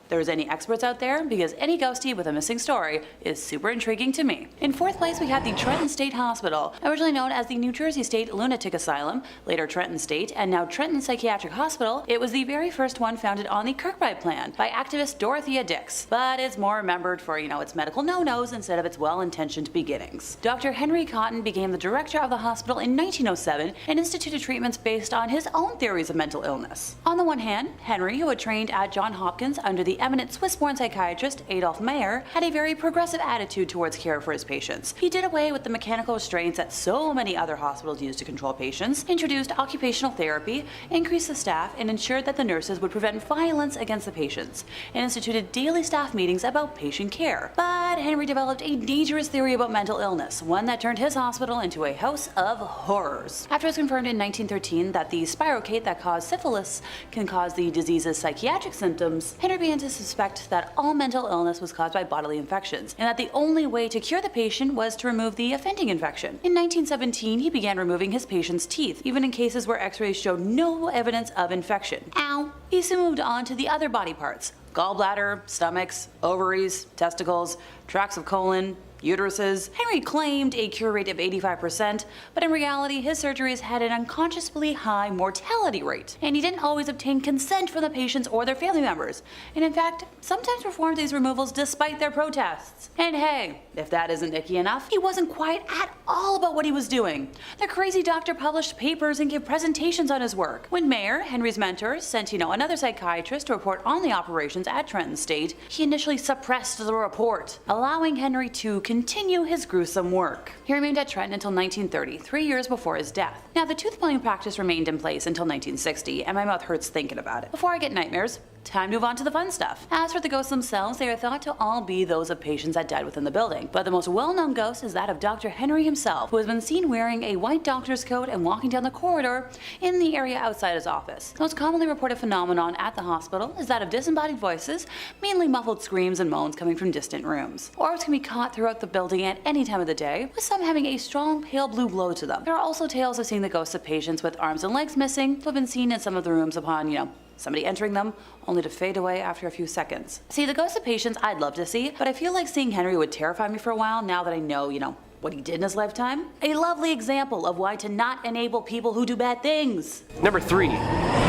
there's any experts out there, because any ghostie with a missing story is super intriguing to me. In 4th place, we have the Trenton State Hospital, originally known as the New Jersey State Lunatic Asylum, later Trenton State, and now Trenton Psychiatric Hospital. It was the very first one founded on the Kirkbride Plan by activist Dorothea Dix, but it's more remembered for, its medical no-nos instead of its well-intentioned beginnings. Dr. Henry Cotton became the director of the hospital in 1907 and instituted treatments based on his own theories of mental illness. On the one hand, Henry, who had trained at Johns Hopkins under the eminent Swiss-born psychiatrist Adolf Meyer, had a very progressive attitude towards care for his patients. He did away with the mechanical restraints that so many other hospitals use to control patients, introduced occupational therapy, increased the staff, and ensured that the nurses would prevent violence against the patients, and instituted daily staff meetings about patient care. But Henry developed a dangerous theory about mental illness, one that turned his hospital into a house of horrors. After it was confirmed in 1913 that the spirocate that caused syphilis can cause the disease's psychiatric symptoms, Henry began to suspect that all mental illness was caused by bodily infections, and that the only way to cure the patient was to remove the offending infection. In 1917, he began removing his patients' teeth, even in cases where x-rays showed no evidence of infection. Ow! He soon moved on to the other body parts: gallbladder, stomachs, ovaries, testicles, tracts of colon, uteruses. Henry claimed a cure rate of 85%, but in reality his surgeries had an unconsciously high mortality rate, and he didn't always obtain consent from the patients or their family members, and in fact sometimes performed these removals despite their protests. And hey, if that isn't icky enough, he wasn't quiet at all about what he was doing. The crazy doctor published papers and gave presentations on his work. When Meyer, Henry's mentor, sent another psychiatrist to report on the operations at Trenton State, he initially suppressed the report, allowing Henry to continue his gruesome work. He remained at Trenton until 1930, 3 years before his death. Now, the tooth-pulling practice remained in place until 1960, and my mouth hurts thinking about it. Before I get nightmares, time to move on to the fun stuff. As for the ghosts themselves, they are thought to all be those of patients that died within the building, but the most well-known ghost is that of Dr. Henry himself, who has been seen wearing a white doctor's coat and walking down the corridor in the area outside his office. The most commonly reported phenomenon at the hospital is that of disembodied voices, mainly muffled screams and moans coming from distant rooms. Orbs can be caught throughout the building at any time of the day, with some having a strong pale blue glow to them. There are also tales of seeing the ghosts of patients with arms and legs missing, who have been seen in some of the rooms upon, somebody entering them, only to fade away after a few seconds. See, the ghosts of patients I'd love to see, but I feel like seeing Henry would terrify me for a while now that I know, what he did in his lifetime. A lovely example of why to not enable people who do bad things. Number 3.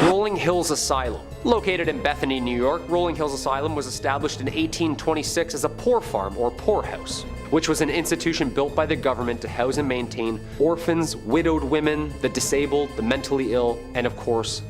Rolling Hills Asylum. Located in Bethany, New York, Rolling Hills Asylum was established in 1826 as a poor farm or poorhouse, which was an institution built by the government to house and maintain orphans, widowed women, the disabled, the mentally ill, and of course,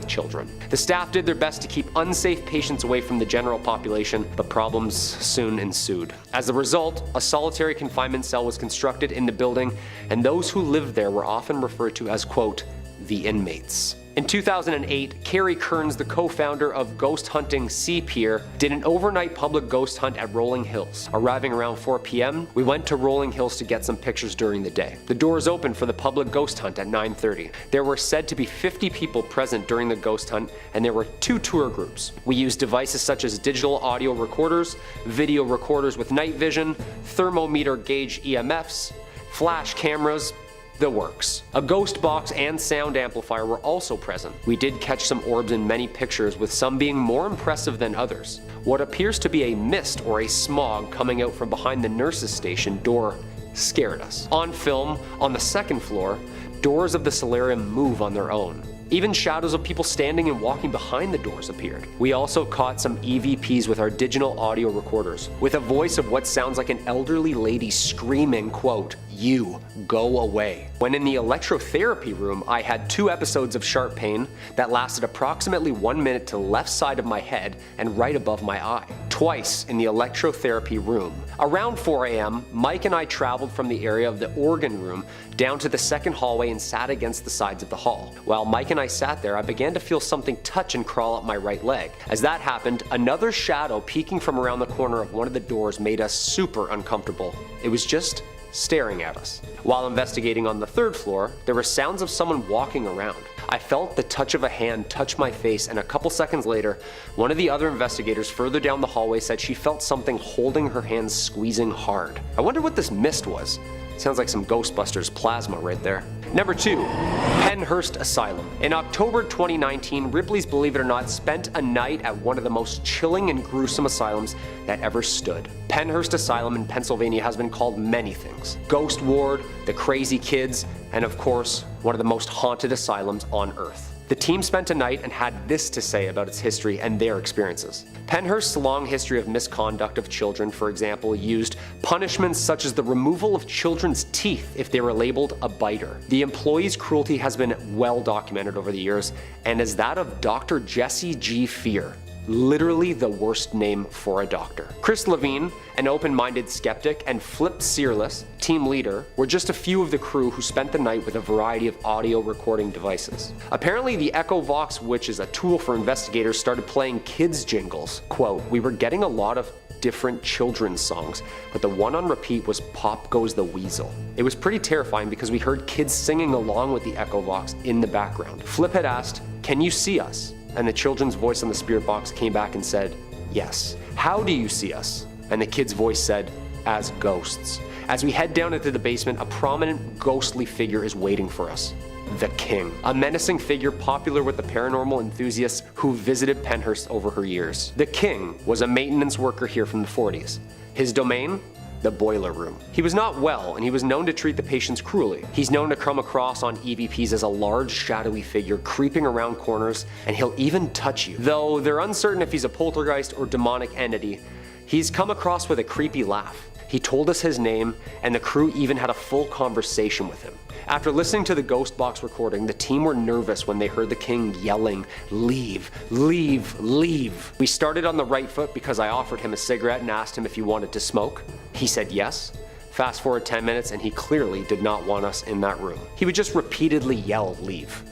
children. The staff did their best to keep unsafe patients away from the general population, but problems soon ensued. As a result, a solitary confinement cell was constructed in the building, and those who lived there were often referred to as, quote, the inmates. In 2008, Carrie Kearns, the co-founder of ghost hunting Sea Pier, did an overnight public ghost hunt at Rolling Hills. Arriving around 4 p.m., we went to Rolling Hills to get some pictures during the day. The doors opened for the public ghost hunt at 9:30. There were said to be 50 people present during the ghost hunt, and there were 2 tour groups. We used devices such as digital audio recorders, video recorders with night vision, thermometer gauge EMFs, flash cameras, The works. A ghost box and sound amplifier were also present. We did catch some orbs in many pictures, with some being more impressive than others. What appears to be a mist or a smog coming out from behind the nurse's station door scared us. On film, on the second floor, doors of the solarium move on their own. Even shadows of people standing and walking behind the doors appeared. We also caught some EVPs with our digital audio recorders, with a voice of what sounds like an elderly lady screaming, quote, "You, go away." When in the electrotherapy room, I had 2 episodes of sharp pain that lasted approximately 1 minute to the left side of my head and right above my eye. Twice in the electrotherapy room. Around 4 a.m., Mike and I traveled from the area of the organ room down to the second hallway and sat against the sides of the hall. While Mike and I sat there, I began to feel something touch and crawl up my right leg. As that happened, another shadow peeking from around the corner of one of the doors made us super uncomfortable. It was just staring at us. While investigating on the 3rd floor, there were sounds of someone walking around. I felt the touch of a hand touch my face, and a couple seconds later, one of the other investigators further down the hallway said she felt something holding her hands squeezing hard. I wonder what this mist was. Sounds like some Ghostbusters plasma right there. Number 2, Pennhurst Asylum. In October 2019, Ripley's Believe It or Not spent a night at one of the most chilling and gruesome asylums that ever stood. Pennhurst Asylum in Pennsylvania has been called many things. Ghost Ward, the Crazy Kids, and of course, one of the most haunted asylums on Earth. The team spent a night and had this to say about its history and their experiences. Pennhurst's long history of misconduct of children, for example, used punishments such as the removal of children's teeth if they were labeled a biter. The employees' cruelty has been well documented over the years, and is that of Dr. Jesse G. Fear. Literally the worst name for a doctor. Chris Levine, an open-minded skeptic, and Flip Searless, team leader, were just a few of the crew who spent the night with a variety of audio recording devices. Apparently the Echo Vox, which is a tool for investigators, started playing kids jingles. Quote, "We were getting a lot of different children's songs, but the one on repeat was Pop Goes the Weasel. It was pretty terrifying because we heard kids singing along with the Echo Vox in the background." Flip had asked, "Can you see us?" And the children's voice on the spirit box came back and said, "Yes." "How do you see us?" And the kid's voice said, "As ghosts." As we head down into the basement, a prominent ghostly figure is waiting for us. The King, a menacing figure popular with the paranormal enthusiasts who visited Pennhurst over her years. The King was a maintenance worker here from the 40s. His domain? The boiler room. He was not well, and he was known to treat the patients cruelly. He's known to come across on EVPs as a large, shadowy figure creeping around corners, and he'll even touch you. Though they're uncertain if he's a poltergeist or demonic entity, he's come across with a creepy laugh. He told us his name, and the crew even had a full conversation with him. After listening to the Ghost Box recording, the team were nervous when they heard the King yelling, "Leave, leave, leave." We started on the right foot because I offered him a cigarette and asked him if he wanted to smoke. He said yes. Fast forward 10 minutes and he clearly did not want us in that room. He would just repeatedly yell, "Leave."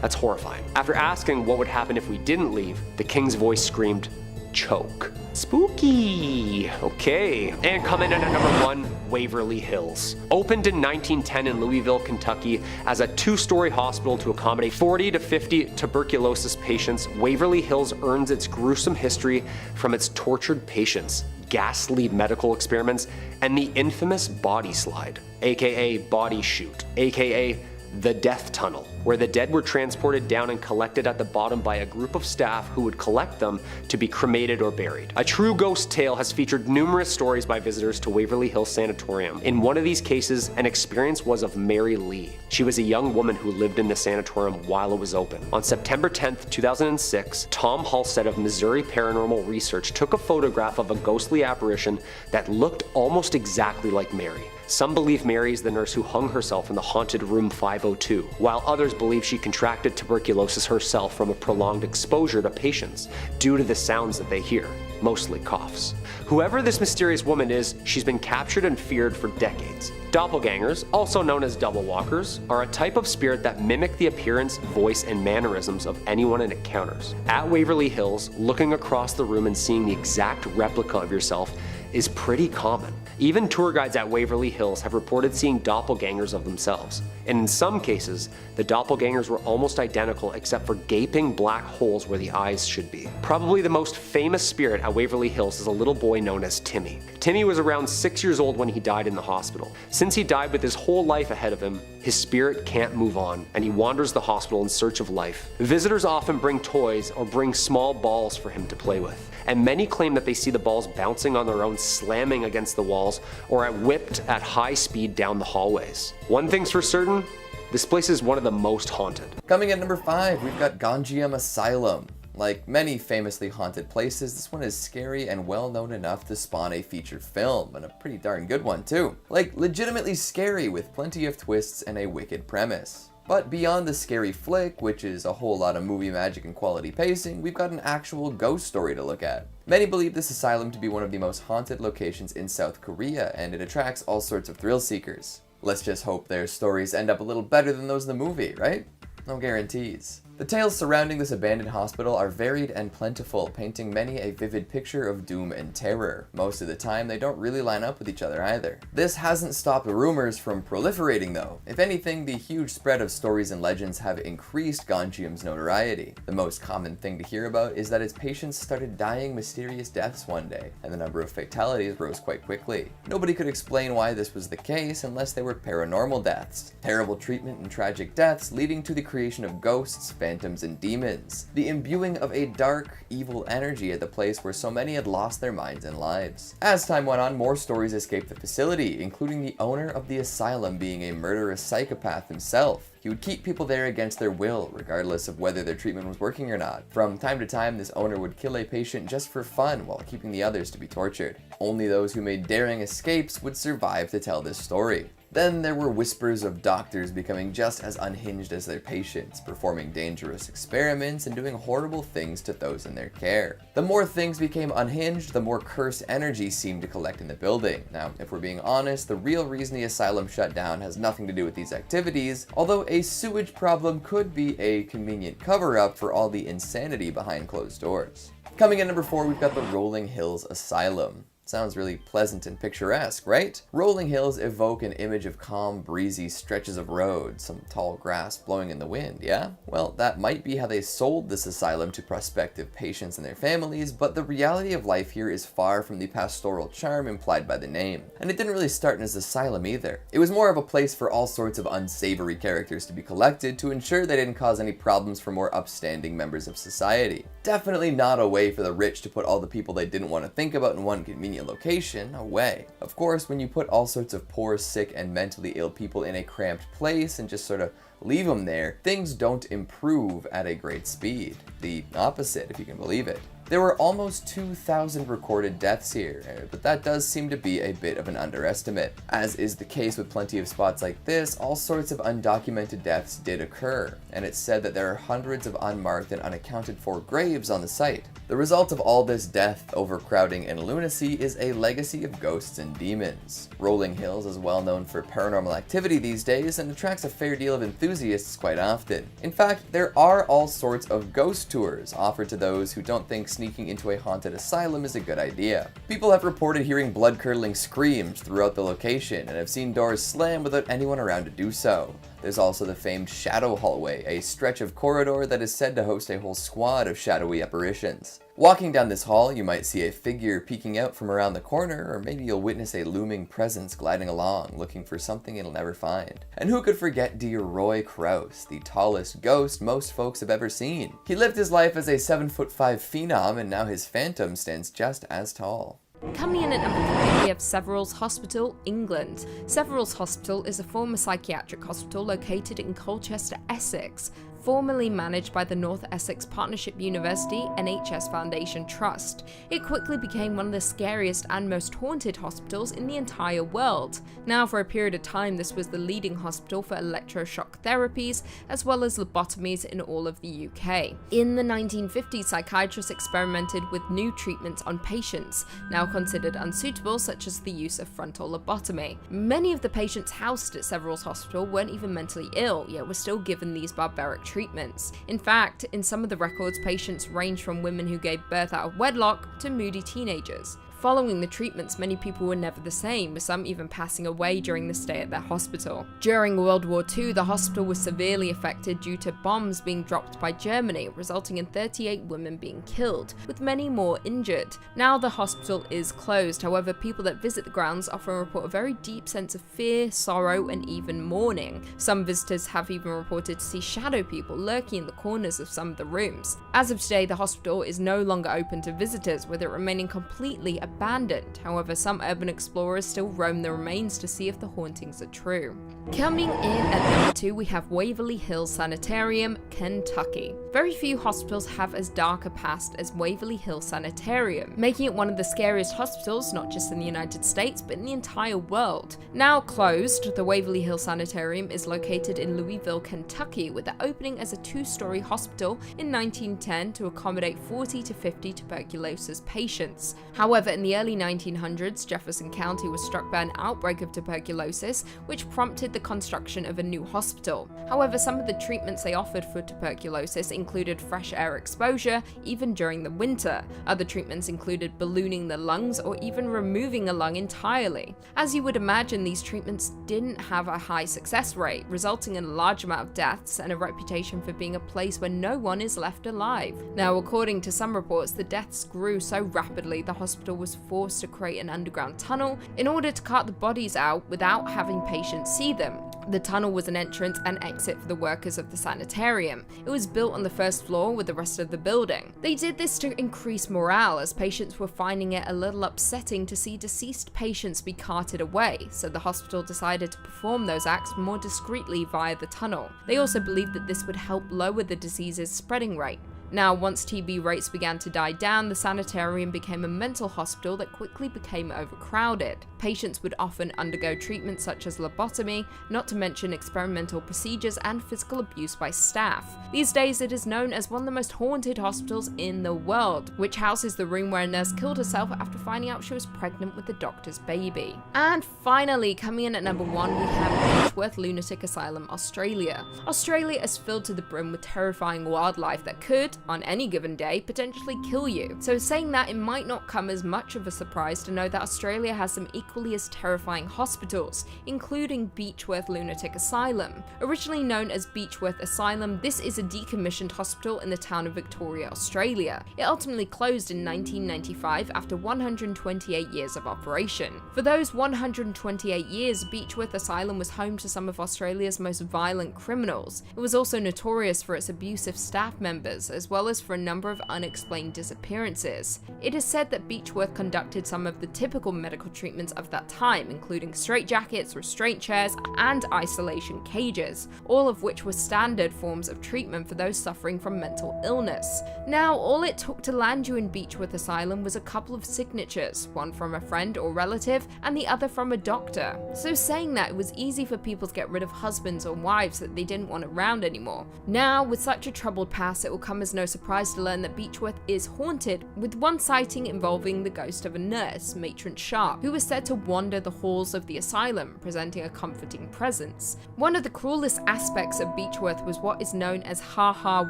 That's horrifying. After asking what would happen if we didn't leave, the King's voice screamed, "Choke." Spooky. Okay. And coming in at number 1, Waverly Hills. Opened in 1910 in Louisville, Kentucky as a 2-story hospital to accommodate 40 to 50 tuberculosis patients, Waverly Hills earns its gruesome history from its tortured patients, ghastly medical experiments, and the infamous body slide, aka body chute, aka the death tunnel, where the dead were transported down and collected at the bottom by a group of staff who would collect them to be cremated or buried. A true ghost tale has featured numerous stories by visitors to Waverly Hills Sanatorium. In one of these cases, an experience was of Mary Lee. She was a young woman who lived in the sanatorium while it was open. On September 10th, 2006, Tom Halstead of Missouri Paranormal Research took a photograph of a ghostly apparition that looked almost exactly like Mary. Some believe Mary is the nurse who hung herself in the haunted room 502, while others believe she contracted tuberculosis herself from a prolonged exposure to patients due to the sounds that they hear, mostly coughs. Whoever this mysterious woman is, she's been captured and feared for decades. Doppelgangers, also known as double walkers, are a type of spirit that mimic the appearance, voice, and mannerisms of anyone it encounters. At Waverly Hills, looking across the room and seeing the exact replica of yourself is pretty common. Even tour guides at Waverly Hills have reported seeing doppelgangers of themselves, and in some cases, the doppelgangers were almost identical except for gaping black holes where the eyes should be. Probably the most famous spirit at Waverly Hills is a little boy known as Timmy. Timmy was around 6 years old when he died in the hospital. Since he died with his whole life ahead of him, his spirit can't move on, and he wanders the hospital in search of life. Visitors often bring toys or bring small balls for him to play with, and many claim that they see the balls bouncing on their own, slamming against the walls, or whipped at high speed down the hallways. One thing's for certain, this place is one of the most haunted. Coming at number 5, we've got Gongjam Asylum. Like many famously haunted places, this one is scary and well known enough to spawn a feature film, and a pretty darn good one too. Like legitimately scary with plenty of twists and a wicked premise. But beyond the scary flick, which is a whole lot of movie magic and quality pacing, we've got an actual ghost story to look at. Many believe this asylum to be one of the most haunted locations in South Korea, and it attracts all sorts of thrill seekers. Let's just hope their stories end up a little better than those in the movie, right? No guarantees. The tales surrounding this abandoned hospital are varied and plentiful, painting many a vivid picture of doom and terror. Most of the time, they don't really line up with each other either. This hasn't stopped the rumors from proliferating though. If anything, the huge spread of stories and legends have increased Gongjam's notoriety. The most common thing to hear about is that its patients started dying mysterious deaths one day, and the number of fatalities rose quite quickly. Nobody could explain why this was the case unless they were paranormal deaths. Terrible treatment and tragic deaths leading to the creation of ghosts, phantoms, and demons. The imbuing of a dark, evil energy at the place where so many had lost their minds and lives. As time went on, more stories escaped the facility, including the owner of the asylum being a murderous psychopath himself. He would keep people there against their will, regardless of whether their treatment was working or not. From time to time, this owner would kill a patient just for fun while keeping the others to be tortured. Only those who made daring escapes would survive to tell this story. Then there were whispers of doctors becoming just as unhinged as their patients, performing dangerous experiments and doing horrible things to those in their care. The more things became unhinged, the more cursed energy seemed to collect in the building. Now, if we're being honest, the real reason the asylum shut down has nothing to do with these activities, although a sewage problem could be a convenient cover-up for all the insanity behind closed doors. Coming in number 4, we've got the Rolling Hills Asylum. Sounds really pleasant and picturesque, right? Rolling hills evoke an image of calm, breezy stretches of road, some tall grass blowing in the wind, yeah? Well, that might be how they sold this asylum to prospective patients and their families, but the reality of life here is far from the pastoral charm implied by the name. And it didn't really start as an asylum either. It was more of a place for all sorts of unsavory characters to be collected to ensure they didn't cause any problems for more upstanding members of society. Definitely not a way for the rich to put all the people they didn't want to think about in one convenient location away. Of course, when you put all sorts of poor, sick, and mentally ill people in a cramped place and just sort of leave them there, things don't improve at a great speed. The opposite, if you can believe it. There were almost 2,000 recorded deaths here, but that does seem to be a bit of an underestimate. As is the case with plenty of spots like this, all sorts of undocumented deaths did occur, and it's said that there are hundreds of unmarked and unaccounted for graves on the site. The result of all this death, overcrowding, and lunacy is a legacy of ghosts and demons. Rolling Hills is well known for paranormal activity these days and attracts a fair deal of enthusiasts quite often. In fact, there are all sorts of ghost tours offered to those who don't think sneaking into a haunted asylum is a good idea. People have reported hearing blood-curdling screams throughout the location and have seen doors slam without anyone around to do so. There's also the famed Shadow Hallway, a stretch of corridor that is said to host a whole squad of shadowy apparitions. Walking down this hall, you might see a figure peeking out from around the corner, or maybe you'll witness a looming presence gliding along, looking for something it'll never find. And who could forget dear Roy Krause, the tallest ghost most folks have ever seen? He lived his life as a 7'5" phenom, and now his phantom stands just as tall. Coming in at number 3, we have Severals Hospital, England. Severals Hospital is a former psychiatric hospital located in Colchester, Essex, formerly managed by the North Essex Partnership University NHS Foundation Trust. It quickly became one of the scariest and most haunted hospitals in the entire world. Now, for a period of time, this was the leading hospital for electroshock therapies, as well as lobotomies in all of the UK. In the 1950s, psychiatrists experimented with new treatments on patients, now considered unsuitable, such as the use of frontal lobotomy. Many of the patients housed at Severals Hospital weren't even mentally ill, yet were still given these barbaric treatments. In fact, in some of the records, patients range from women who gave birth out of wedlock to moody teenagers. Following the treatments, many people were never the same, with some even passing away during the stay at their hospital. During World War II, the hospital was severely affected due to bombs being dropped by Germany, resulting in 38 women being killed, with many more injured. Now the hospital is closed, however, people that visit the grounds often report a very deep sense of fear, sorrow, and even mourning. Some visitors have even reported to see shadow people lurking in the corners of some of the rooms. As of today, the hospital is no longer open to visitors, with it remaining completely abandoned. However, some urban explorers still roam the remains to see if the hauntings are true. Coming in at number 2, we have Waverly Hills Sanitarium, Kentucky. Very few hospitals have as dark a past as Waverly Hills Sanitarium, making it one of the scariest hospitals not just in the United States but in the entire world. Now closed, the Waverly Hills Sanitarium is located in Louisville, Kentucky, with it opening as a 2-story hospital in 1910 to accommodate 40 to 50 tuberculosis patients. However, in the early 1900s, Jefferson County was struck by an outbreak of tuberculosis, which prompted the construction of a new hospital. However, some of the treatments they offered for tuberculosis included fresh air exposure, even during the winter. Other treatments included ballooning the lungs or even removing a lung entirely. As you would imagine, these treatments didn't have a high success rate, resulting in a large amount of deaths and a reputation for being a place where no one is left alive. Now, according to some reports, the deaths grew so rapidly the hospital was forced to create an underground tunnel in order to cart the bodies out without having patients see them. The tunnel was an entrance and exit for the workers of the sanitarium. It was built on the first floor with the rest of the building. They did this to increase morale, as patients were finding it a little upsetting to see deceased patients be carted away, so the hospital decided to perform those acts more discreetly via the tunnel. They also believed that this would help lower the disease's spreading rate. Now, once TB rates began to die down, the sanitarium became a mental hospital that quickly became overcrowded. Patients would often undergo treatments such as lobotomy, not to mention experimental procedures and physical abuse by staff. These days, it is known as one of the most haunted hospitals in the world, which houses the room where a nurse killed herself after finding out she was pregnant with the doctor's baby. And finally, coming in at number 1, we have Beechworth Lunatic Asylum, Australia. Australia is filled to the brim with terrifying wildlife that could, on any given day, potentially kill you. So saying that, it might not come as much of a surprise to know that Australia has some equally as terrifying hospitals, including Beechworth Lunatic Asylum. Originally known as Beechworth Asylum, this is a decommissioned hospital in the town of Victoria, Australia. It ultimately closed in 1995 after 128 years of operation. For those 128 years, Beechworth Asylum was home to some of Australia's most violent criminals. It was also notorious for its abusive staff members, as well as for a number of unexplained disappearances. It is said that Beechworth conducted some of the typical medical treatments of that time, including straitjackets, restraint chairs, and isolation cages, all of which were standard forms of treatment for those suffering from mental illness. Now, all it took to land you in Beechworth Asylum was a couple of signatures, one from a friend or relative, and the other from a doctor. So saying that, it was easy for people to get rid of husbands or wives that they didn't want around anymore. Now, with such a troubled past, it will come as no surprise to learn that Beechworth is haunted, with one sighting involving the ghost of a nurse, Matron Sharp, who was said to wander the halls of the asylum, presenting a comforting presence. One of the cruelest aspects of Beechworth was what is known as ha-ha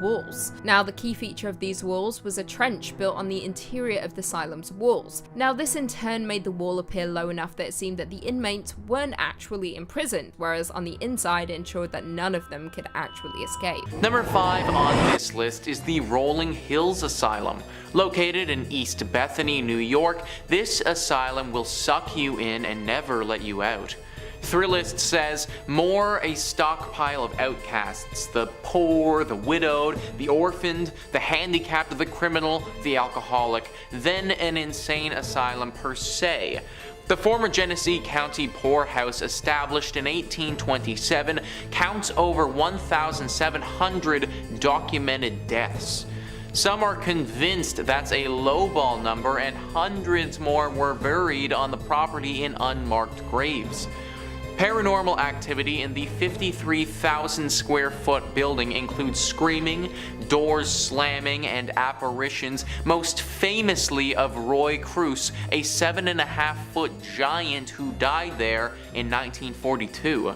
walls. Now, the key feature of these walls was a trench built on the interior of the asylum's walls. Now, this in turn made the wall appear low enough that it seemed that the inmates weren't actually imprisoned, whereas on the inside it ensured that none of them could actually escape. Number 5 on this list is the Rolling Hills Asylum. Located in East Bethany, New York, this asylum will suck you in and never let you out. Thrillist says, more a stockpile of outcasts, the poor, the widowed, the orphaned, the handicapped, the criminal, the alcoholic, than an insane asylum per se. The former Genesee County poorhouse, established in 1827, counts over 1,700 documented deaths. Some are convinced that's a lowball number, and hundreds more were buried on the property in unmarked graves. Paranormal activity in the 53,000 square foot building includes screaming, doors slamming, and apparitions, most famously of Roy Cruz, a 7.5-foot giant who died there in 1942.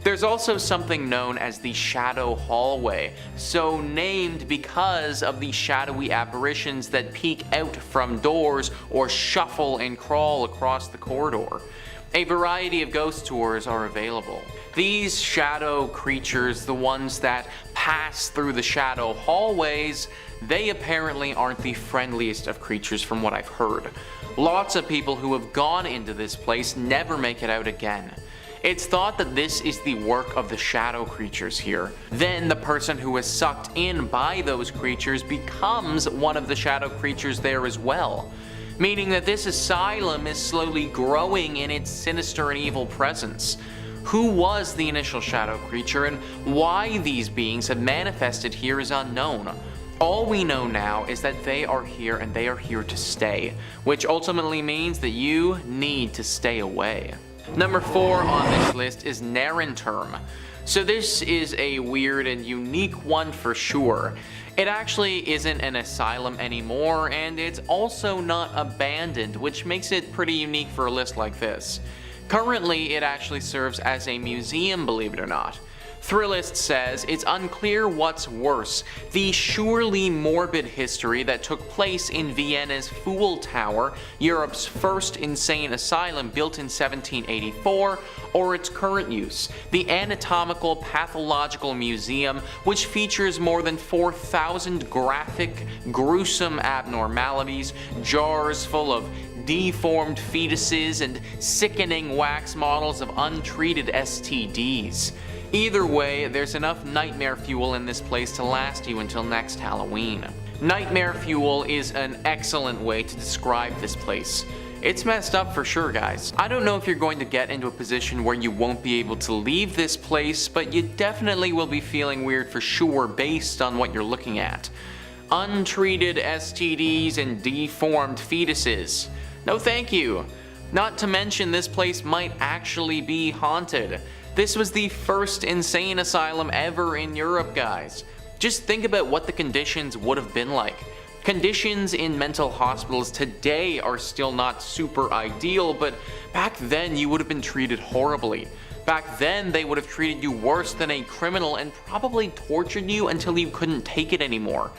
There's also something known as the shadow hallway, so named because of the shadowy apparitions that peek out from doors or shuffle and crawl across the corridor. A variety of ghost tours are available. These shadow creatures, the ones that pass through the shadow hallways, they apparently aren't the friendliest of creatures from what I've heard. Lots of people who have gone into this place never make it out again. It's thought that this is the work of the shadow creatures here. Then the person who is sucked in by those creatures becomes one of the shadow creatures there as well. Meaning that this asylum is slowly growing in its sinister and evil presence. Who was the initial shadow creature and why these beings have manifested here is unknown. All we know now is that they are here and they are here to stay, which ultimately means that you need to stay away. Number 4 on this list is Narenturm. So this is a weird and unique one for sure. It actually isn't an asylum anymore, and it's also not abandoned, which makes it pretty unique for a list like this. Currently, it actually serves as a museum, believe it or not. Thrillist says it's unclear what's worse, the surely morbid history that took place in Vienna's Fool Tower, Europe's first insane asylum built in 1784, or its current use, the Anatomical Pathological Museum, which features more than 4,000 graphic, gruesome abnormalities, jars full of deformed fetuses, and sickening wax models of untreated STDs. Either way, there's enough nightmare fuel in this place to last you until next Halloween. Nightmare fuel is an excellent way to describe this place. It's messed up for sure, guys. I don't know if you're going to get into a position where you won't be able to leave this place, but you definitely will be feeling weird for sure based on what you're looking at. Untreated STDs and deformed fetuses. No thank you. Not to mention this place might actually be haunted. This was the first insane asylum ever in Europe, guys. Just think about what the conditions would have been like. Conditions in mental hospitals today are still not super ideal, but back then you would have been treated horribly. Back then they would have treated you worse than a criminal and probably tortured you until you couldn't take it anymore.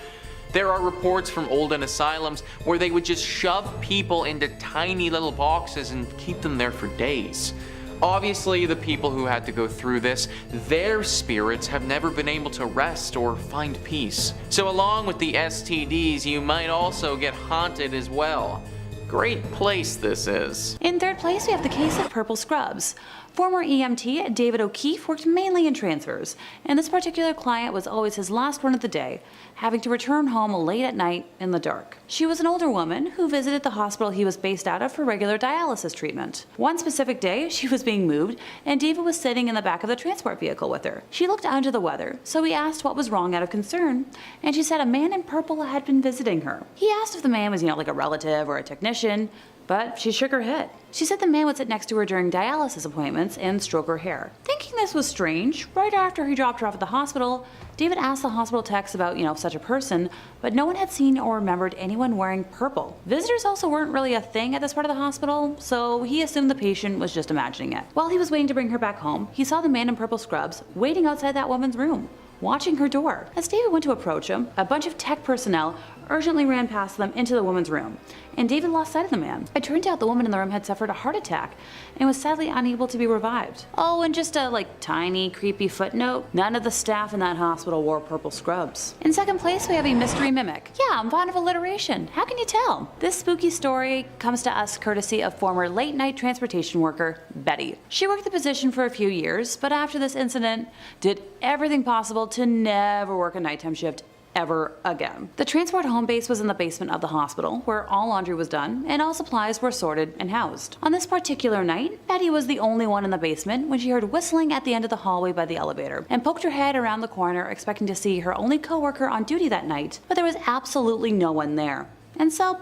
There are reports from olden asylums where they would just shove people into tiny little boxes and keep them there for days. Obviously, the people who had to go through this, their spirits have never been able to rest or find peace. So along with the STDs, you might also get haunted as well. Great place this is. In third place, we have the case of purple scrubs. Former EMT David O'Keefe worked mainly in transfers, and this particular client was always his last one of the day, having to return home late at night in the dark. She was an older woman who visited the hospital he was based out of for regular dialysis treatment. One specific day, she was being moved, and David was sitting in the back of the transport vehicle with her. She looked under the weather, so he asked what was wrong out of concern, and she said a man in purple had been visiting her. He asked if the man was, like a relative or a technician, but she shook her head. She said the man would sit next to her during dialysis appointments and stroke her hair. Thinking this was strange, right after he dropped her off at the hospital, David asked the hospital techs about, such a person, but no one had seen or remembered anyone wearing purple. Visitors also weren't really a thing at this part of the hospital, so he assumed the patient was just imagining it. While he was waiting to bring her back home, he saw the man in purple scrubs waiting outside that woman's room, watching her door. As David went to approach him, a bunch of tech personnel urgently ran past them into the woman's room, and David lost sight of the man. It turned out the woman in the room had suffered a heart attack and was sadly unable to be revived. Oh, and just a tiny creepy footnote, none of the staff in that hospital wore purple scrubs. In second place, we have a mystery mimic. Yeah, I'm fond of alliteration. How can you tell? This spooky story comes to us courtesy of former late night transportation worker Betty. She worked the position for a few years, but after this incident, did everything possible to never work a nighttime shift ever again. The transport home base was in the basement of the hospital, where all laundry was done and all supplies were sorted and housed. On this particular night, Betty was the only one in the basement when she heard whistling at the end of the hallway by the elevator and poked her head around the corner expecting to see her only coworker on duty that night, but there was absolutely no one there. And so,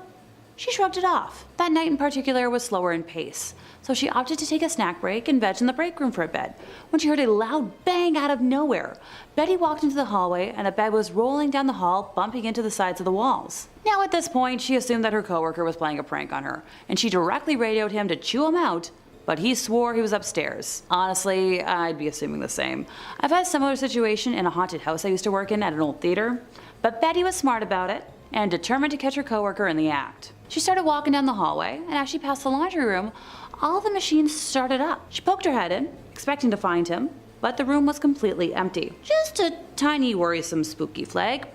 she shrugged it off. That night in particular was slower in pace, so she opted to take a snack break and veg in the break room for a bed, when she heard a loud bang out of nowhere. Betty walked into the hallway and a bed was rolling down the hall, bumping into the sides of the walls. Now at this point, she assumed that her coworker was playing a prank on her, and she directly radioed him to chew him out but he swore he was upstairs. Honestly, I'd be assuming the same. I've had a similar situation in a haunted house I used to work in at an old theater, but Betty was smart about it and determined to catch her coworker in the act. She started walking down the hallway, and as she passed the laundry room, all the machines started up. She poked her head in, expecting to find him, but the room was completely empty. Just a tiny worrisome spooky flag.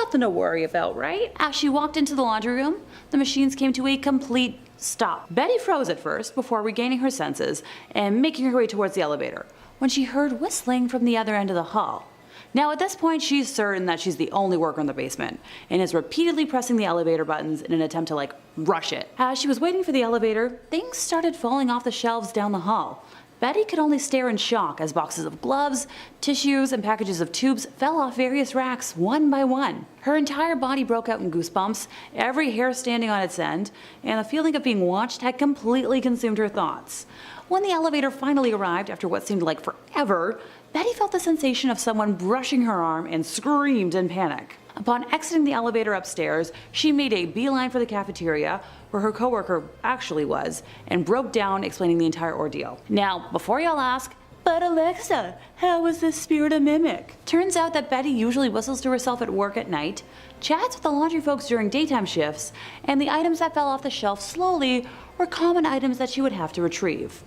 Nothing to worry about, right? As she walked into the laundry room, the machines came to a complete stop. Betty froze at first before regaining her senses and making her way towards the elevator when she heard whistling from the other end of the hall. Now at this point, she's certain that she's the only worker in the basement and is repeatedly pressing the elevator buttons in an attempt to rush it. As she was waiting for the elevator, things started falling off the shelves down the hall. Betty could only stare in shock as boxes of gloves, tissues, and packages of tubes fell off various racks one by one. Her entire body broke out in goosebumps, every hair standing on its end, and the feeling of being watched had completely consumed her thoughts. When the elevator finally arrived after what seemed like forever, Betty felt the sensation of someone brushing her arm and screamed in panic. Upon exiting the elevator upstairs, she made a beeline for the cafeteria, where her coworker actually was, and broke down explaining the entire ordeal. Now, before y'all ask, but Alexa, how was this spirit a mimic? Turns out that Betty usually whistles to herself at work at night, chats with the laundry folks during daytime shifts, and the items that fell off the shelf slowly were common items that she would have to retrieve.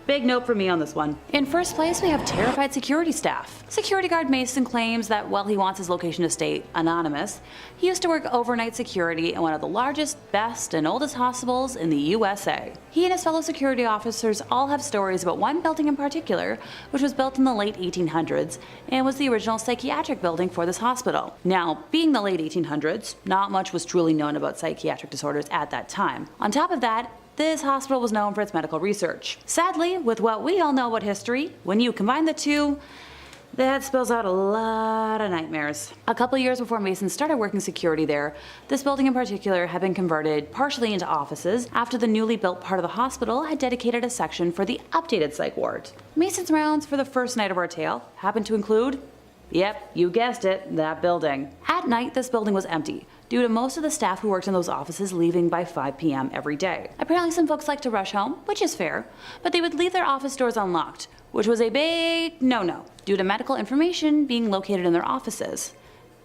Big note for me on this one. In first place, we have terrified security staff. Security guard Mason claims that while he wants his location to stay anonymous, he used to work overnight security in one of the largest, best, and oldest hospitals in the USA. He and his fellow security officers all have stories about one building in particular, which was built in the late 1800s and was the original psychiatric building for this hospital. Now, being the late 1800s, not much was truly known about psychiatric disorders at that time. On top of that, this hospital was known for its medical research. Sadly, with what we all know about history, when you combine the two, that spells out a lot of nightmares. A couple years before Mason started working security there, this building in particular had been converted partially into offices after the newly built part of the hospital had dedicated a section for the updated psych ward. Mason's rounds for the first night of our tale happened to include, yep, you guessed it, that building. At night, this building was empty, due to most of the staff who worked in those offices leaving by 5 p.m. every day. Apparently some folks like to rush home, which is fair, but they would leave their office doors unlocked, which was a big no-no, due to medical information being located in their offices.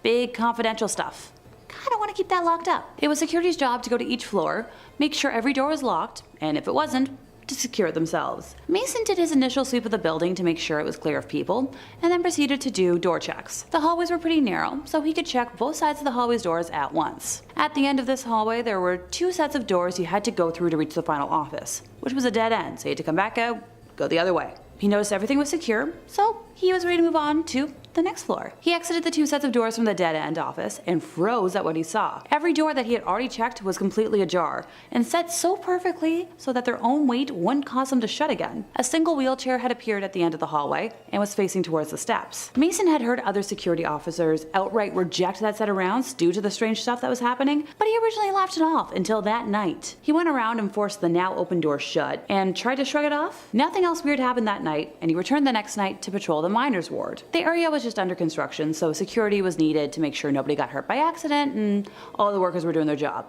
Big confidential stuff. Kinda want to keep that locked up. It was security's job to go to each floor, make sure every door was locked, and if it wasn't, to secure it themselves. Mason did his initial sweep of the building to make sure it was clear of people, and then proceeded to do door checks. The hallways were pretty narrow, so he could check both sides of the hallway's doors at once. At the end of this hallway, there were 2 sets of doors you had to go through to reach the final office, which was a dead end, so you had to come back out, go the other way. He noticed everything was secure, so he was ready to move on to the next floor. He exited the 2 sets of doors from the dead end office and froze at what he saw. Every door that he had already checked was completely ajar and set so perfectly so that their own weight wouldn't cause them to shut again. A single wheelchair had appeared at the end of the hallway and was facing towards the steps. Mason had heard other security officers outright reject that set of rounds due to the strange stuff that was happening, but he originally laughed it off until that night. He went around and forced the now open door shut and tried to shrug it off. Nothing else weird happened that night, and he returned the next night to patrol the miners' ward. The area was just under construction, so security was needed to make sure nobody got hurt by accident and all the workers were doing their job.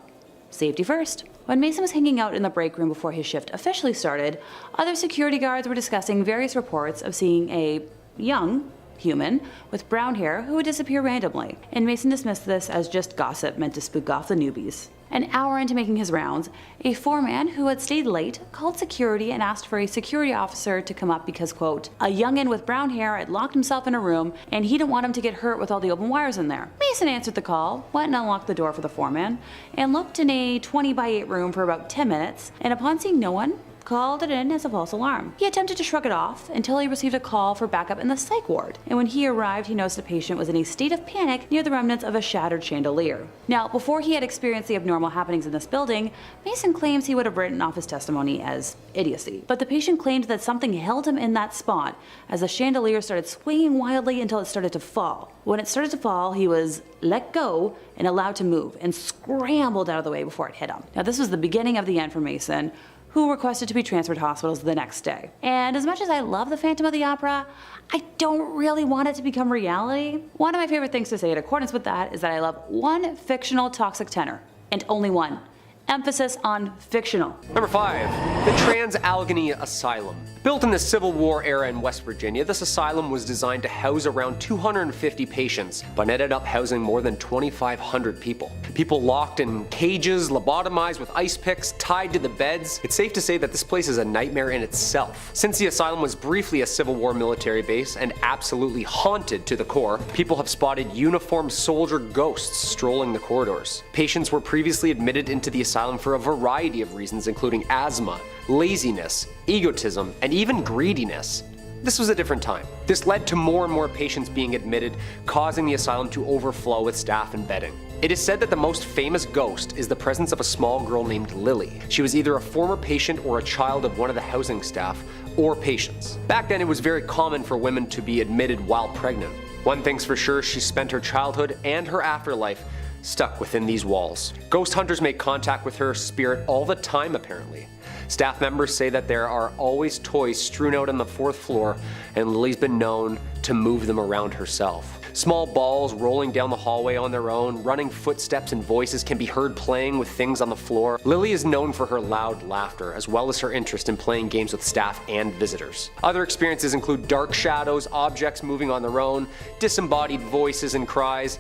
Safety first. When Mason was hanging out in the break room before his shift officially started, other security guards were discussing various reports of seeing a young human with brown hair who would disappear randomly, and Mason dismissed this as just gossip meant to spook off the newbies. An hour into making his rounds, a foreman who had stayed late called security and asked for a security officer to come up because, quote, a youngin' with brown hair had locked himself in a room and he didn't want him to get hurt with all the open wires in there. Mason answered the call, went and unlocked the door for the foreman, and looked in a 20x8 room for about 10 minutes, and upon seeing no one, called it in as a false alarm. He attempted to shrug it off until he received a call for backup in the psych ward, and when he arrived, he noticed a patient was in a state of panic near the remnants of a shattered chandelier. Now, before he had experienced the abnormal happenings in this building, Mason claims he would have written off his testimony as idiocy. But the patient claimed that something held him in that spot as the chandelier started swinging wildly until it started to fall. When it started to fall, he was let go and allowed to move, and scrambled out of the way before it hit him. Now, this was the beginning of the end for Mason, who requested to be transferred to hospitals the next day. And as much as I love the Phantom of the Opera, I don't really want it to become reality. One of my favorite things to say in accordance with that is that I love one fictional toxic tenor, and only one, Emphasis on fictional. Number 5. The Trans-Allegheny Asylum. Built in the Civil War era in West Virginia, this asylum was designed to house around 250 patients, but ended up housing more than 2,500 people. People locked in cages, lobotomized with ice picks, tied to the beds. It's safe to say that this place is a nightmare in itself. Since the asylum was briefly a Civil War military base and absolutely haunted to the core, people have spotted uniformed soldier ghosts strolling the corridors. Patients were previously admitted into the asylum for a variety of reasons, including asthma, laziness, egotism, and even greediness. This was a different time. This led to more and more patients being admitted, causing the asylum to overflow with staff and bedding. It is said that the most famous ghost is the presence of a small girl named Lily. She was either a former patient or a child of one of the housing staff or patients. Back then, it was very common for women to be admitted while pregnant. One thing's for sure, she spent her childhood and her afterlife stuck within these walls. Ghost hunters make contact with her spirit all the time, apparently. Staff members say that there are always toys strewn out on the 4th floor, and Lily's been known to move them around herself. Small balls rolling down the hallway on their own, running footsteps and voices can be heard playing with things on the floor. Lily is known for her loud laughter, as well as her interest in playing games with staff and visitors. Other experiences include dark shadows, objects moving on their own, disembodied voices and cries.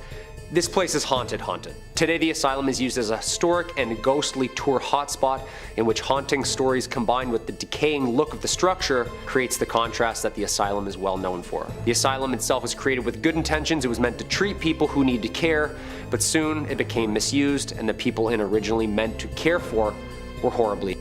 This place is haunted. Today the asylum is used as a historic and ghostly tour hotspot in which haunting stories combined with the decaying look of the structure creates the contrast that the asylum is well known for. The asylum itself was created with good intentions. It was meant to treat people who needed care, but soon it became misused and the people it originally meant to care for were horribly.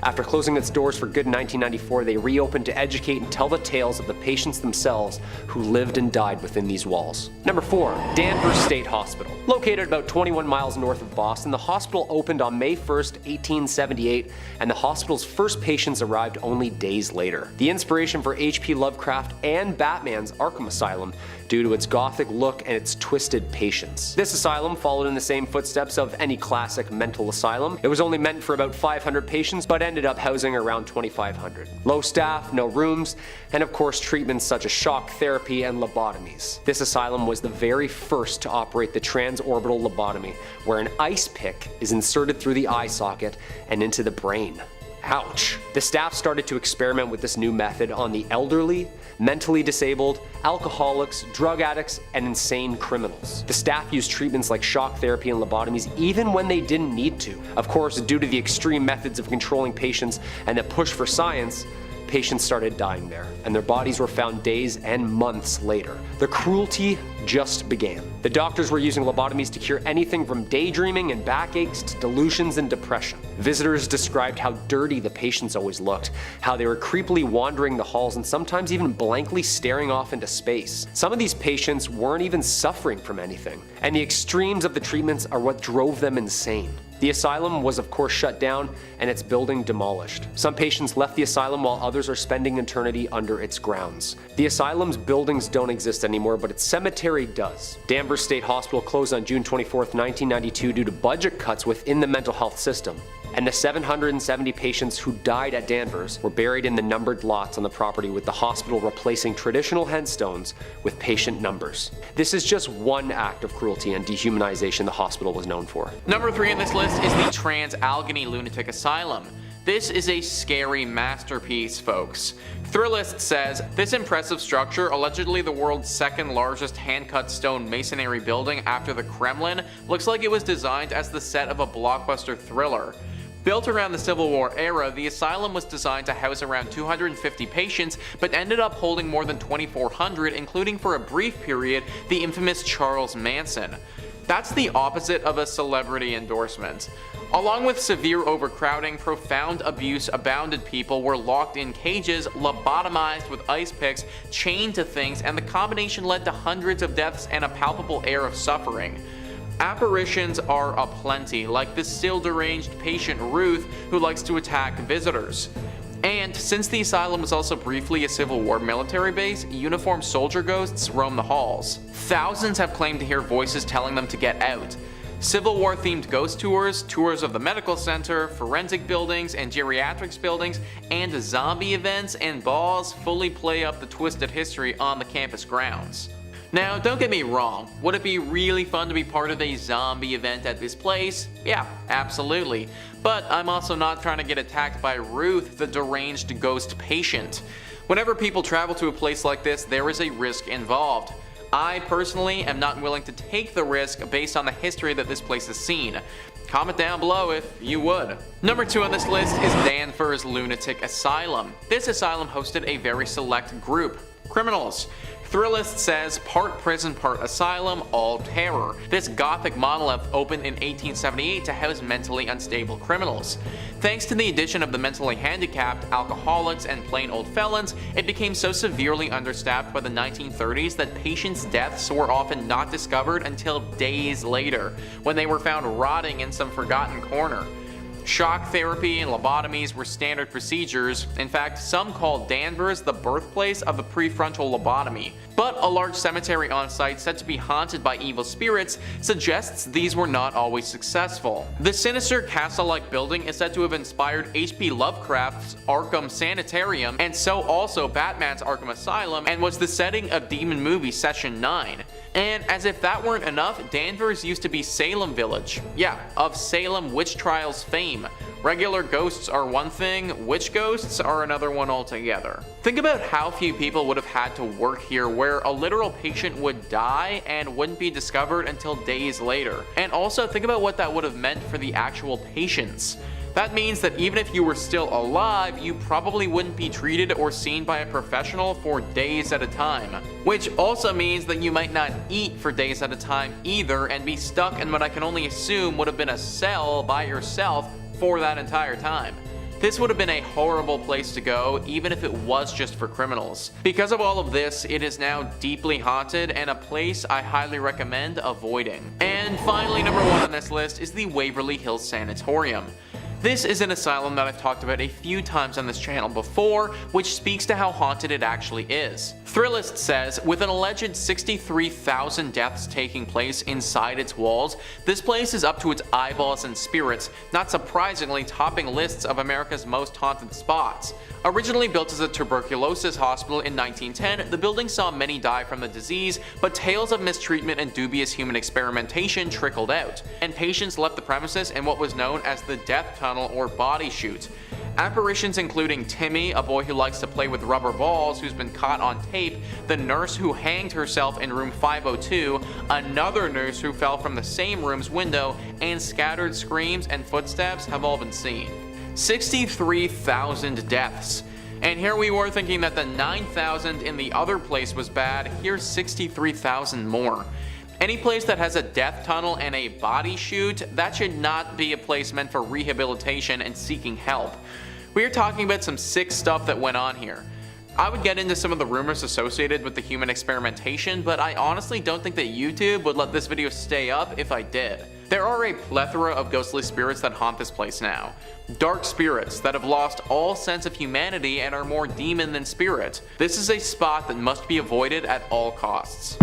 After closing its doors for good in 1994, they reopened to educate and tell the tales of the patients themselves who lived and died within these walls. Number 4. Danvers State Hospital. Located about 21 miles north of Boston, the hospital opened on May 1st, 1878, and the hospital's first patients arrived only days later. The inspiration for H.P. Lovecraft and Batman's Arkham Asylum due to its gothic look and its twisted patients. This asylum followed in the same footsteps of any classic mental asylum. It was only meant for about 500 patients, but ended up housing around 2,500. Low staff, no rooms, and of course treatments such as shock therapy and lobotomies. This asylum was the very first to operate the transorbital lobotomy, where an ice pick is inserted through the eye socket and into the brain. Ouch. The staff started to experiment with this new method on the elderly, mentally disabled, alcoholics, drug addicts, and insane criminals. The staff used treatments like shock therapy and lobotomies even when they didn't need to. Of course, due to the extreme methods of controlling patients and the push for science, patients started dying there, and their bodies were found days and months later. The cruelty just began. The doctors were using lobotomies to cure anything from daydreaming and backaches to delusions and depression. Visitors described how dirty the patients always looked, how they were creepily wandering the halls and sometimes even blankly staring off into space. Some of these patients weren't even suffering from anything, and the extremes of the treatments are what drove them insane. The asylum was of course shut down and its building demolished. Some patients left the asylum while others are spending eternity under its grounds. The asylum's buildings don't exist anymore, but its cemetery does. Danvers State Hospital closed on June 24th, 1992 due to budget cuts within the mental health system. And the 770 patients who died at Danvers were buried in the numbered lots on the property, with the hospital replacing traditional headstones with patient numbers. This is just one act of cruelty and dehumanization the hospital was known for. Number 3 on this list is the Trans-Allegheny Lunatic Asylum. This is a scary masterpiece, folks. Thrillist says, this impressive structure, allegedly the world's second largest hand-cut stone masonry building after the Kremlin, looks like it was designed as the set of a blockbuster thriller. Built around the Civil War era, the asylum was designed to house around 250 patients, but ended up holding more than 2,400, including for a brief period, the infamous Charles Manson. That's the opposite of a celebrity endorsement. Along with severe overcrowding, profound abuse abounded. People were locked in cages, lobotomized with ice picks, chained to things, and the combination led to hundreds of deaths and a palpable air of suffering. Apparitions are aplenty, like the still deranged patient Ruth, who likes to attack visitors. And since the asylum was also briefly a Civil War military base, uniformed soldier ghosts roam the halls. Thousands have claimed to hear voices telling them to get out. Civil War themed ghost tours, tours of the medical center, forensic buildings and geriatrics buildings, and zombie events and balls fully play up the twisted history on the campus grounds. Now, don't get me wrong, would it be really fun to be part of a zombie event at this place? Yeah, absolutely. But I'm also not trying to get attacked by Ruth, the deranged ghost patient. Whenever people travel to a place like this, there is a risk involved. I personally am not willing to take the risk based on the history that this place has seen. Comment down below if you would. Number 2 on this list is Danvers Lunatic Asylum. This asylum hosted a very select group, criminals. Thrillist says part prison, part asylum, all terror. This gothic monolith opened in 1878 to house mentally unstable criminals. Thanks to the addition of the mentally handicapped, alcoholics, and plain old felons, it became so severely understaffed by the 1930s that patients' deaths were often not discovered until days later, when they were found rotting in some forgotten corner. Shock therapy and lobotomies were standard procedures. In fact, some call Danvers the birthplace of the prefrontal lobotomy. But a large cemetery on site said to be haunted by evil spirits suggests these were not always successful. The sinister castle-like building is said to have inspired H.P. Lovecraft's Arkham Sanitarium, and so also Batman's Arkham Asylum, and was the setting of Demon Movie Session 9. And as if that weren't enough, Danvers used to be Salem Village. Yeah, of Salem witch trials fame. Regular ghosts are one thing, witch ghosts are another one altogether. Think about how few people would have had to work here, where a literal patient would die and wouldn't be discovered until days later. And also think about what that would have meant for the actual patients. That means that even if you were still alive, you probably wouldn't be treated or seen by a professional for days at a time. Which also means that you might not eat for days at a time either, and be stuck in what I can only assume would have been a cell by yourself for that entire time. This would have been a horrible place to go, even if it was just for criminals. Because of all of this, it is now deeply haunted and a place I highly recommend avoiding. And finally, number 1 on this list is the Waverly Hills Sanatorium. This is an asylum that I've talked about a few times on this channel before, which speaks to how haunted it actually is. Thrillist says, with an alleged 63,000 deaths taking place inside its walls, this place is up to its eyeballs in spirits, not surprisingly topping lists of America's most haunted spots. Originally built as a tuberculosis hospital in 1910, the building saw many die from the disease, but tales of mistreatment and dubious human experimentation trickled out, and patients left the premises in what was known as the death tunnel or body chute. Apparitions including Timmy, a boy who likes to play with rubber balls who's been caught on tape, the nurse who hanged herself in room 502, another nurse who fell from the same room's window, and scattered screams and footsteps have all been seen. 63,000 deaths. And here we were thinking that the 9,000 in the other place was bad, here's 63,000 more. Any place that has a death tunnel and a body chute, that should not be a place meant for rehabilitation and seeking help. We are talking about some sick stuff that went on here. I would get into some of the rumors associated with the human experimentation, but I honestly don't think that YouTube would let this video stay up if I did. There are a plethora of ghostly spirits that haunt this place now. Dark spirits that have lost all sense of humanity and are more demon than spirit. This is a spot that must be avoided at all costs.